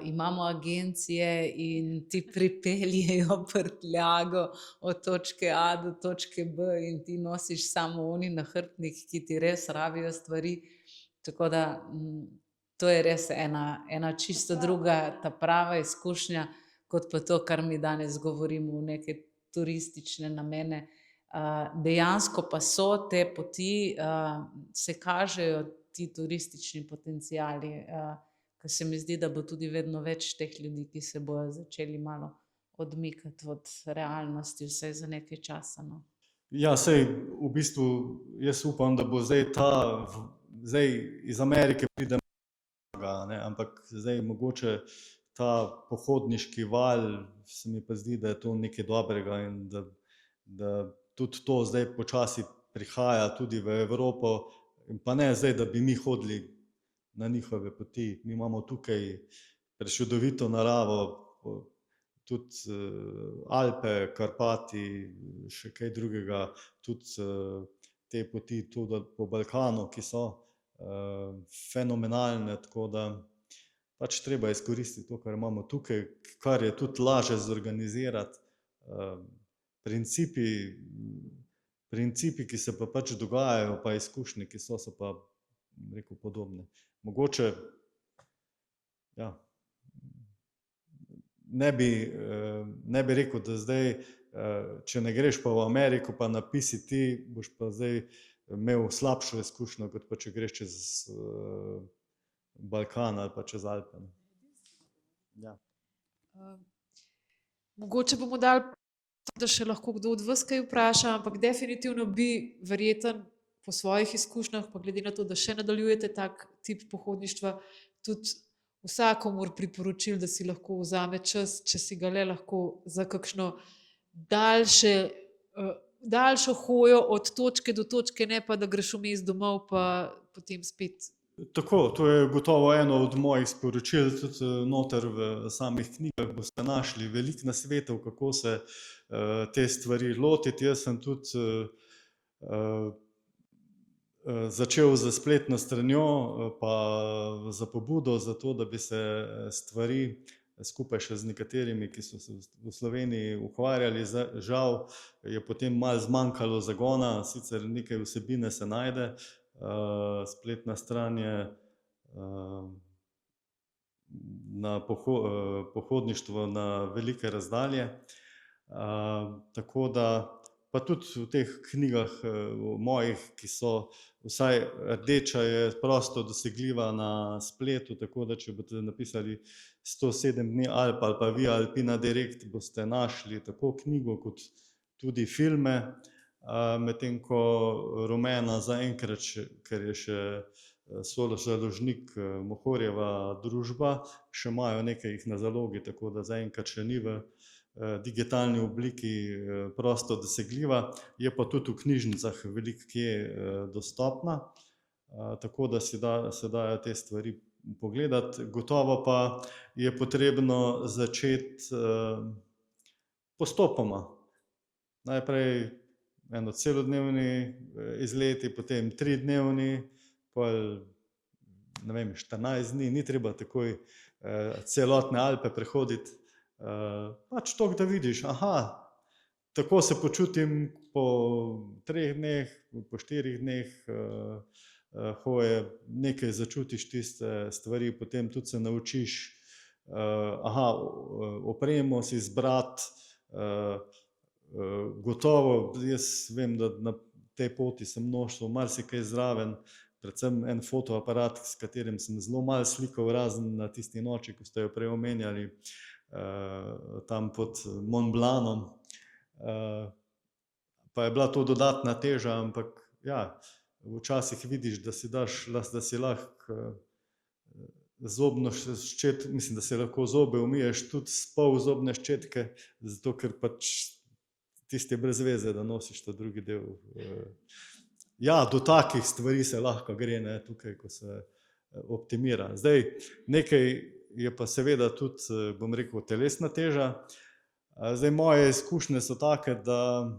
imamo agencije in ti pripeljejo prtljago od točke A do točke B in ti nosiš samo oni nahrbtnik, ki ti res rabijo stvari. Tako da to je res ena čisto druga, ta prava izkušnja, kot pa to, kar mi danes govorimo v neke turistične namene. Dejansko pa so te poti, se kažejo ti turistični potenciali, ker se mi zdi, da bo tudi vedno več teh ljudi, ki se bojo začeli malo odmikati od realnosti, vsaj za nekaj časa, no. Ja, saj v bistvu jaz upam, da bo zdaj iz Amerike pride ne, ampak zdaj mogoče ta pohodniški val, se mi pa zdi, da je to nekaj dobrega in da tudi to zdaj počasi prihaja tudi v Evropo, in pa ne zdaj, da bi mi hodili na njihove poti. Mi imamo tukaj prečudovito naravo, tudi Alpe, Karpati, še kaj drugega, tudi te poti tudi po Balkanu, ki so fenomenalne, tako da pač treba izkoristiti to, kar imamo tukaj, kar je tudi lažje zorganizirati. Principi, ki se pa pač dogajajo, pa izkušnje, ki so pa, rekel, podobne. Mogoče, ja, ne bi rekel, da zdaj, če ne greš pa v Ameriko, pa napisi ti, boš pa zdaj imel slabšo izkušnjo, kot pa če greš čez Balkan ali pa čez Alpe. Ja. Mogoče bomo dali, da še lahko kdo od vas kaj vpraša, ampak definitivno bi verjeten po svojih izkušnjah, pa glede na to, da še nadaljujete tak tip pohodništva, tudi vsakomur priporočil, da si lahko vzame čas, če si ga le lahko za kakšno daljšo hojo od točke do točke, ne pa da greš vmes domov, pa potem spet. Tako, to je gotovo eno od mojih sporočil, tudi noter v samih knjigah boste našli veliko nasvetov, kako se te stvari lotiti. Jaz sem tudi začel z spletno stranjo, pa za pobudo za to, da bi se stvari skupaj še z nekaterimi, ki so se v Sloveniji ukvarjali, žal je potem malo zmanjkalo zagona, sicer nekaj vsebine se najde, spletna stran je na pohodništvo na velike razdalje, tako da pa tudi v teh knjigah mojih, ki so, vsaj rdeča je prosto dosegljiva na spletu, tako da če boste napisali 107 dni Alp ali pa Via Alpina Direkt, boste našli tako knjigo kot tudi filme, medtem ko rumena zaenkrat, ker je še založnik Mohorjeva družba, še imajo nekaj jih na zalogi, tako da zaenkrat še ni v digitalni obliki prosto dosegljiva, je pa tudi v knjižnicah veliko kje dostopna, tako da se dajo te stvari pogledati. Gotovo pa je potrebno začeti postopoma. Najprej eno celodnevni izleti, potem 3-dnevni, pol, ne vem, 14 dni, ni treba takoj celotne Alpe prehoditi. Pač toliko, da vidiš, aha, tako se počutim po 3 dneh, po 4 dneh hoje, nekaj začutiš tiste stvari, potem tudi se naučiš, aha, opremo si izbrati, gotovo, jaz vem, da na tej poti sem nosil marsikaj zraven, predvsem en fotoaparat, s katerim sem zelo malo slikal, razen na tisti noči, ko ste jo prej omenjali, tam pod Mont Blancom. Pa je bila to dodatna teža, ampak ja, včasih vidiš, da si lahko zobno ščetko, mislim, da si lahko zobe umiješ tudi s pol zobne ščetke, zato ker pač tisti brez veze, da nosiš ta drugi del. Ja, do takih stvari se lahko gre, ne, tukaj, ko se optimira. Zdaj, nekaj je pa seveda tudi, bom rekel, telesna teža. Zdaj, moje izkušnje so take, da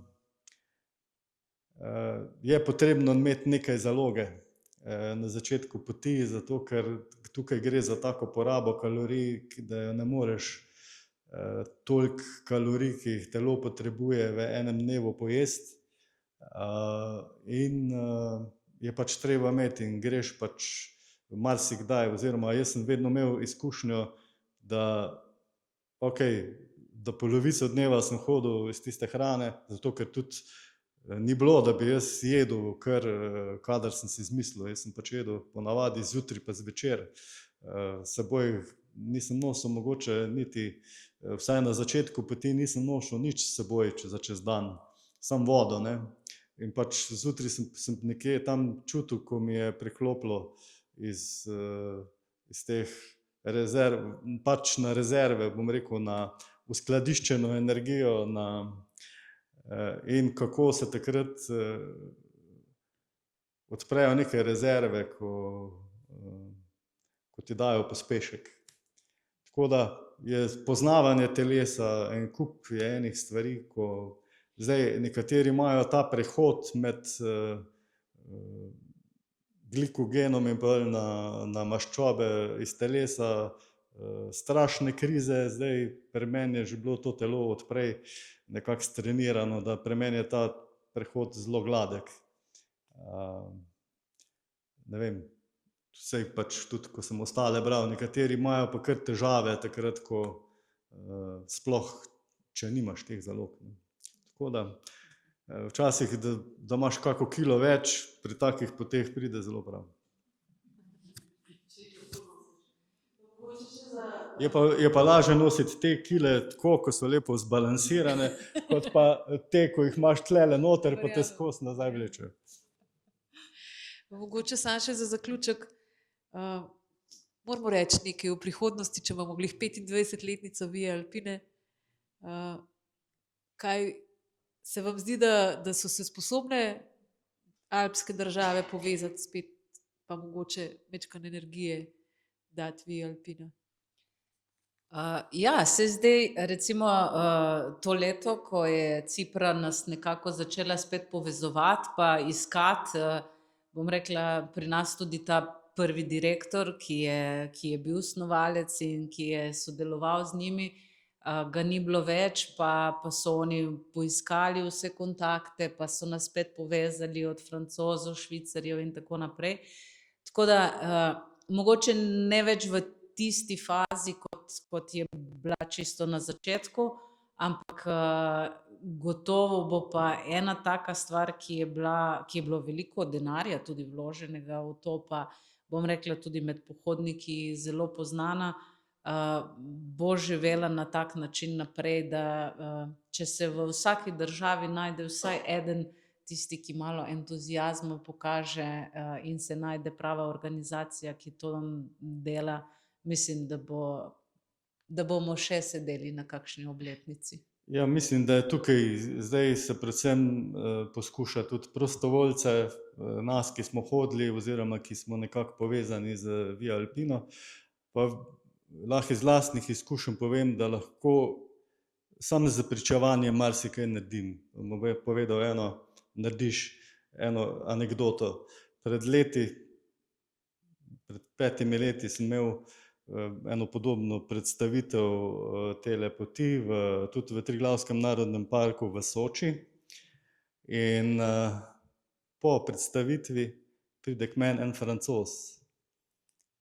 je potrebno imeti nekaj zaloge na začetku poti, zato ker tukaj gre za tako porabo kalorij, da jo ne moreš toliko kalorij, ki jih telo potrebuje, v enem dnevu pojesti. In je pač treba imeti in greš pač marsikdaj, oziroma jaz sem vedno imel izkušnjo, da da polovico dneva sem hodil iz tiste hrane, zato ker tudi ni bilo, da bi jaz jedel kar, kadar sem si izmislil, jaz sem pač jedel ponavadi zjutraj pa zvečer. S seboj nisem nosil mogoče niti, vsaj na začetku poti nisem nosil nič s seboj za čez dan, samo vodo, ne. In pač zjutraj sem nekje tam čutil, ko mi je priklopilo iz teh rezerv, pač na rezerve, bom rekel, na uskladiščeno energijo, in kako se takrat odprejo neke rezerve, ko ti dajo pospešek. Tako da je poznavanje telesa en kup je enih stvari, ko zdaj nekateri imajo ta prehod med glikogenom in pa na maščobe iz telesa, strašne krize, zdaj pri meni je že bilo to telo od prej nekako strenirano, da pri meni je ta prehod zelo gladek. Ne vem, saj pač tudi, ko sem ostale bral, nekateri imajo pa kar težave takrat, ko sploh, če nimaš teh zalog. Tako da včasih, da imaš kako kilo več, pri takih poteh pride zelo prav. Je pa lažje nositi te kile tako, ko so lepo zbalansirane, kot pa te, ko jih imaš tulele noter, pa te skozi nazaj vlečejo. Mogoče samo še za zaključek, moramo reči nekaj o prihodnosti, če imamo glih 25-letnico Via Alpine. Kaj se vam zdi, da so se sposobne alpske države povezati spet, pa mogoče majčkeno energije dati Via Alpina? Ja, se zdaj recimo to leto, ko je Cipra nas nekako začela spet povezovati pa iskati, bom rekla, pri nas tudi ta prvi direktor, ki je bil snovalec in ki je sodeloval z njimi, ga ni bilo več, pa so oni poiskali vse kontakte, pa so nas spet povezali od Francozov, Švicarjev in tako naprej. Tako da mogoče ne več v tisti fazi, kot je bila čisto na začetku, ampak gotovo bo pa ena taka stvar, ki je bilo veliko denarja tudi vloženega v to, pa bom rekla tudi med pohodniki zelo poznana, bo živela na tak način naprej, da če se v vsaki državi najde vsaj eden tisti, ki malo entuzijazma pokaže in se najde prava organizacija, ki to dela, mislim, da bomo še sedeli na kakšni obletnici. Ja, mislim, da je tukaj zdaj se predvsem poskuša tudi prostovoljce, nas, ki smo hodili oziroma ki smo nekako povezani z Via Alpino, pa lahko iz lastnih izkušenj povem, da lahko samo z pričevanjem marsikaj naredim. Bom povedal narediš eno anekdoto. Pred 5 leti sem imel eno podobno predstavitev tele poti tudi v Triglavskem narodnem parku v Soči. In po predstavitvi pride k meni en Francoz.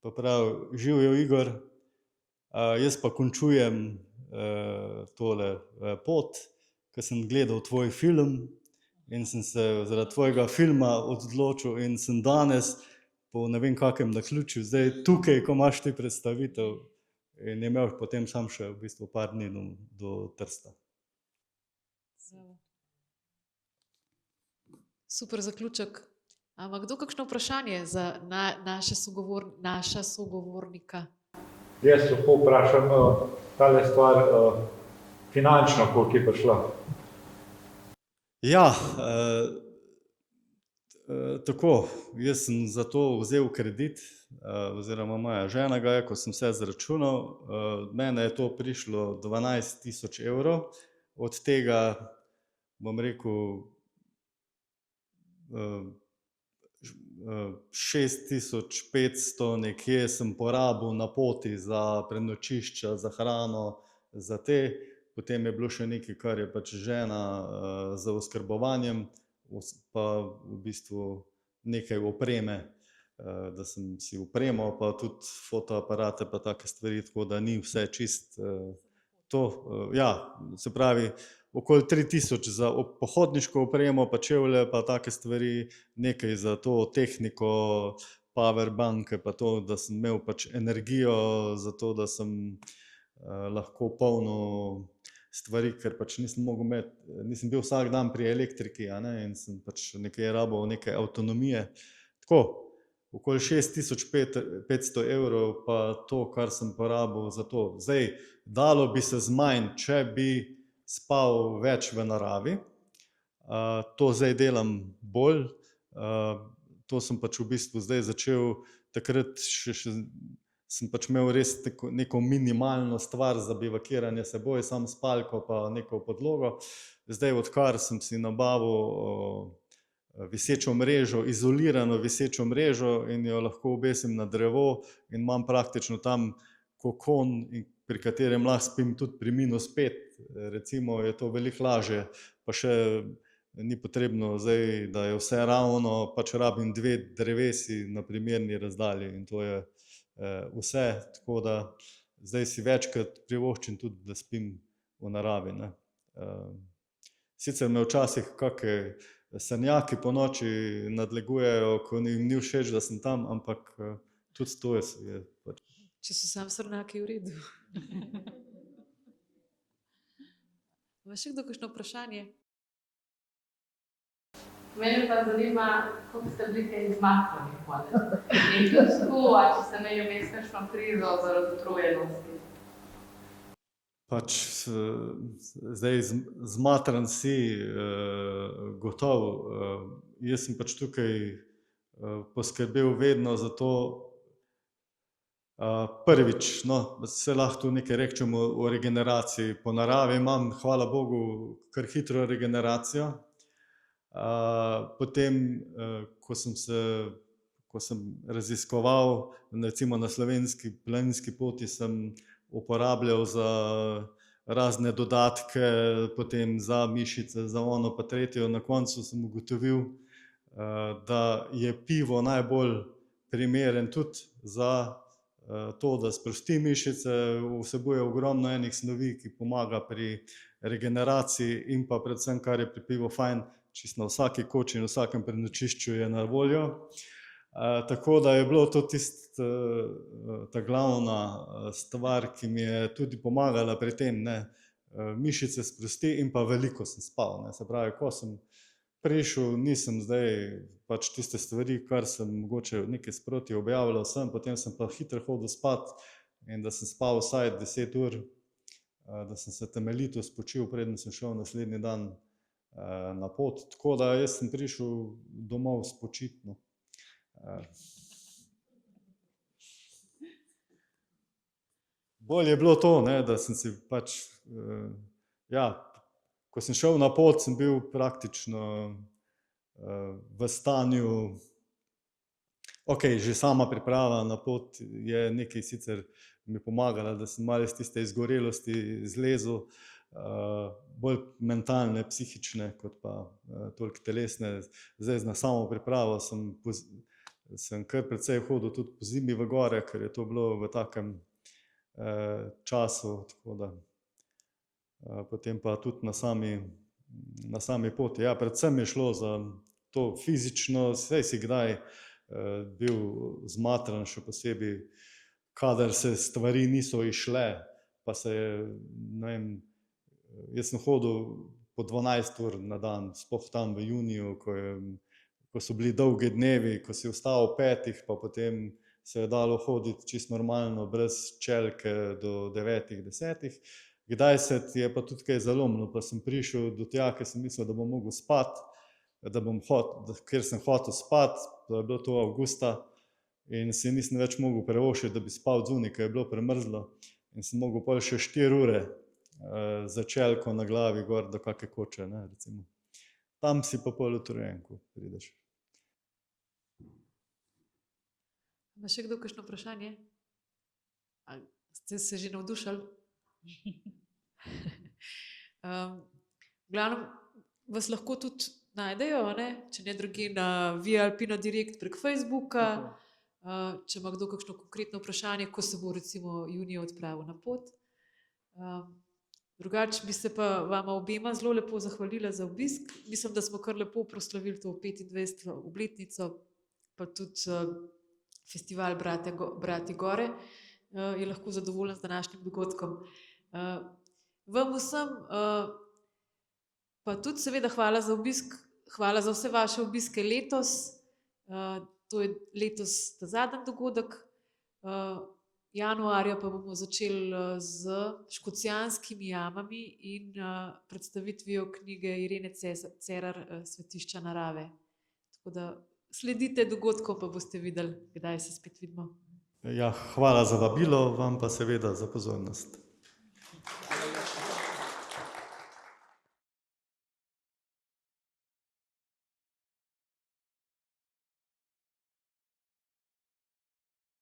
Pa pravi, živjo Igor, jaz pa končujem tole pot, ker sem gledal tvoj film in sem se zaradi tvojega filma odločil in sem danes po ne vem kakem naključju zdaj tukaj, ko imaš ti predstavitev, in je imel potem sam še v bistvu par dni do Trsta. Super zaključek. Ima kdo kakšno vprašanje za naša sogovornika? Jaz lahko vprašam tale stvar finančno, koliko je prišla. Ja, tako, jaz sem za to vzel kredit, oziroma moja žena ga je, ko sem vse zračunal. Mene je to prišlo 12.000 evrov, od tega, bom rekel, 6.500 nekje sem porabil na poti za prenočišča, za hrano, za te. Potem je bilo še nekaj, kar je pač žena za oskrbovanjem, pa v bistvu nekaj opreme, da sem si opremal, pa tudi fotoaparate, pa take stvari, tako da ni vse čist to. Ja, se pravi, okoli 3.000 za pohodniško opremo, pa čevlje, pa take stvari, nekaj za to tehniko, powerbanke, pa to, da sem imel pač energijo, za to, da sem lahko polnil stvari, ker pač nisem bil vsak dan pri elektriki, in sem pač nekaj rabil, neke avtonomije. Tako, okoli 6.500 evrov, pa to, kar sem porabil za to. Zdaj, dalo bi se zmanjiti, če bi spal več v naravi. To zdaj delam bolj. To sem pač v bistvu zdaj začel, takrat sem pač imel res neko minimalno stvar za bivakiranje seboj, sam spalko pa neko podlogo. Zdaj, odkar sem si nabavil visečo mrežo, izolirano visečo mrežo in jo lahko obesim na drevo in imam praktično tam kokon, pri katerem lahko spim tudi pri -5, recimo, je to veliko lažje, pa še ni potrebno zdaj, da je vse ravno, pač rabim 2 drevesi na primerni razdalji in to je vse, tako da zdaj si večkrat privoščim tudi, da spim v naravi. Sicer me včasih kakšni sanjaki po noči nadlegujejo, ko jim ni všeč, da sem tam, ampak tudi to je pač. Če so sam srnaki v redu. Ima še kdo kakšno vprašanje? Mene pa zanima, kako ste bili kaj izmaknjeni poleg. In tudi tako, če ste imeli vmes kakšno krizo zaradi utrujenosti. Pač zdaj zmatran si, gotovo. Jaz sem pač tukaj poskrbel vedno za to, prvič, se lahko tu nekaj rečemo o regeneraciji. Po naravi imam, hvala Bogu, kar hitro regeneracijo. Potem, ko sem raziskoval, recimo na slovenski planinski poti sem uporabljal za razne dodatke, potem za mišice, za ono pa tretjo. Na koncu sem ugotovil, da je pivo najbolj primeren tudi za to, da sprosti mišice, vsebuje ogromno enih snovi, ki pomaga pri regeneraciji in pa predvsem, kar je pri pivu fajn, čisto na vsaki koči in vsakem prenočišču je na voljo. Tako da je bilo to ta glavna stvar, ki mi je tudi pomagala pri tem, mišice sprosti in pa veliko sem spal. Se pravi, ko sem prišel, nisem zdaj pač tiste stvari, kar sem mogoče nekaj sproti objavljal sem, potem sem pa hitro hodil spat in da sem spal vsaj 10 ur, da sem se temeljito spočil, preden sem šel naslednji dan na pot. Tako da jaz sem prišel domov spočit, no. Bolj je bilo to, ne, da sem si pač, ja, ko sem šel na pot, sem bil praktično v stanju, že sama priprava na pot je nekaj sicer mi pomagala, da sem malo iz tiste izgorelosti zlezel, bolj mentalne, psihične, kot pa toliko telesne. Zdaj na samo pripravo sem kar precej hodil tudi po zimi v gore, ker je to bilo v takem času, tako da potem pa tudi na sami poti. Ja, predvsem je šlo za to fizično, saj si kdaj bil zmatran, še posebej, kadar se stvari niso išle, pa se je, ne vem, jaz sem hodil po 12 ur na dan, sploh tam v juniju, ko so bili dolgi dnevi, ko si vstal ob 5, pa potem se je dalo hoditi čisto normalno, brez čelke do 9, 10. Kdaj se ti je pa tudi kaj zalomilo, pa sem prišel do tja, ker sem mislil, da bom mogel spati, ker sem hotel spati, da je bilo to avgusta in si nisem več mogel privoščiti, da bi spal zunaj, ker je bilo premrzlo in sem mogel pol še 4 ure za čelko na glavi gor do kake koče, ne, recimo. Tam si pa pol utrujen, ko prideš. Ima še kdo kakšno vprašanje? Ali ste se že navdušili? V glavnem vas lahko tudi najdejo, ne? Če ne drugje na Via Alpina Direkt prek Facebooka. Če ima kdo kakšno konkretno vprašanje, ko se bo recimo junija odpravil na pot. Drugače bi se pa vama obema zelo lepo zahvalila za obisk. Mislim, da smo kar lepo proslavili to 25. obletnico, pa tudi festival Brati Gore je lahko zadovoljen z današnjim dogodkom. Vam vsem pa tudi seveda hvala za obisk, hvala za vse vaše obiske letos. To je letos ta zadnji dogodek. Januarja pa bomo začeli z Škocjanskimi jamami in predstavitvijo knjige Irene Cerar Svetišča narave. Tako da sledite dogodkom, pa boste videli, kdaj se spet vidimo. Ja, hvala za vabilo, vam pa seveda za pozornost.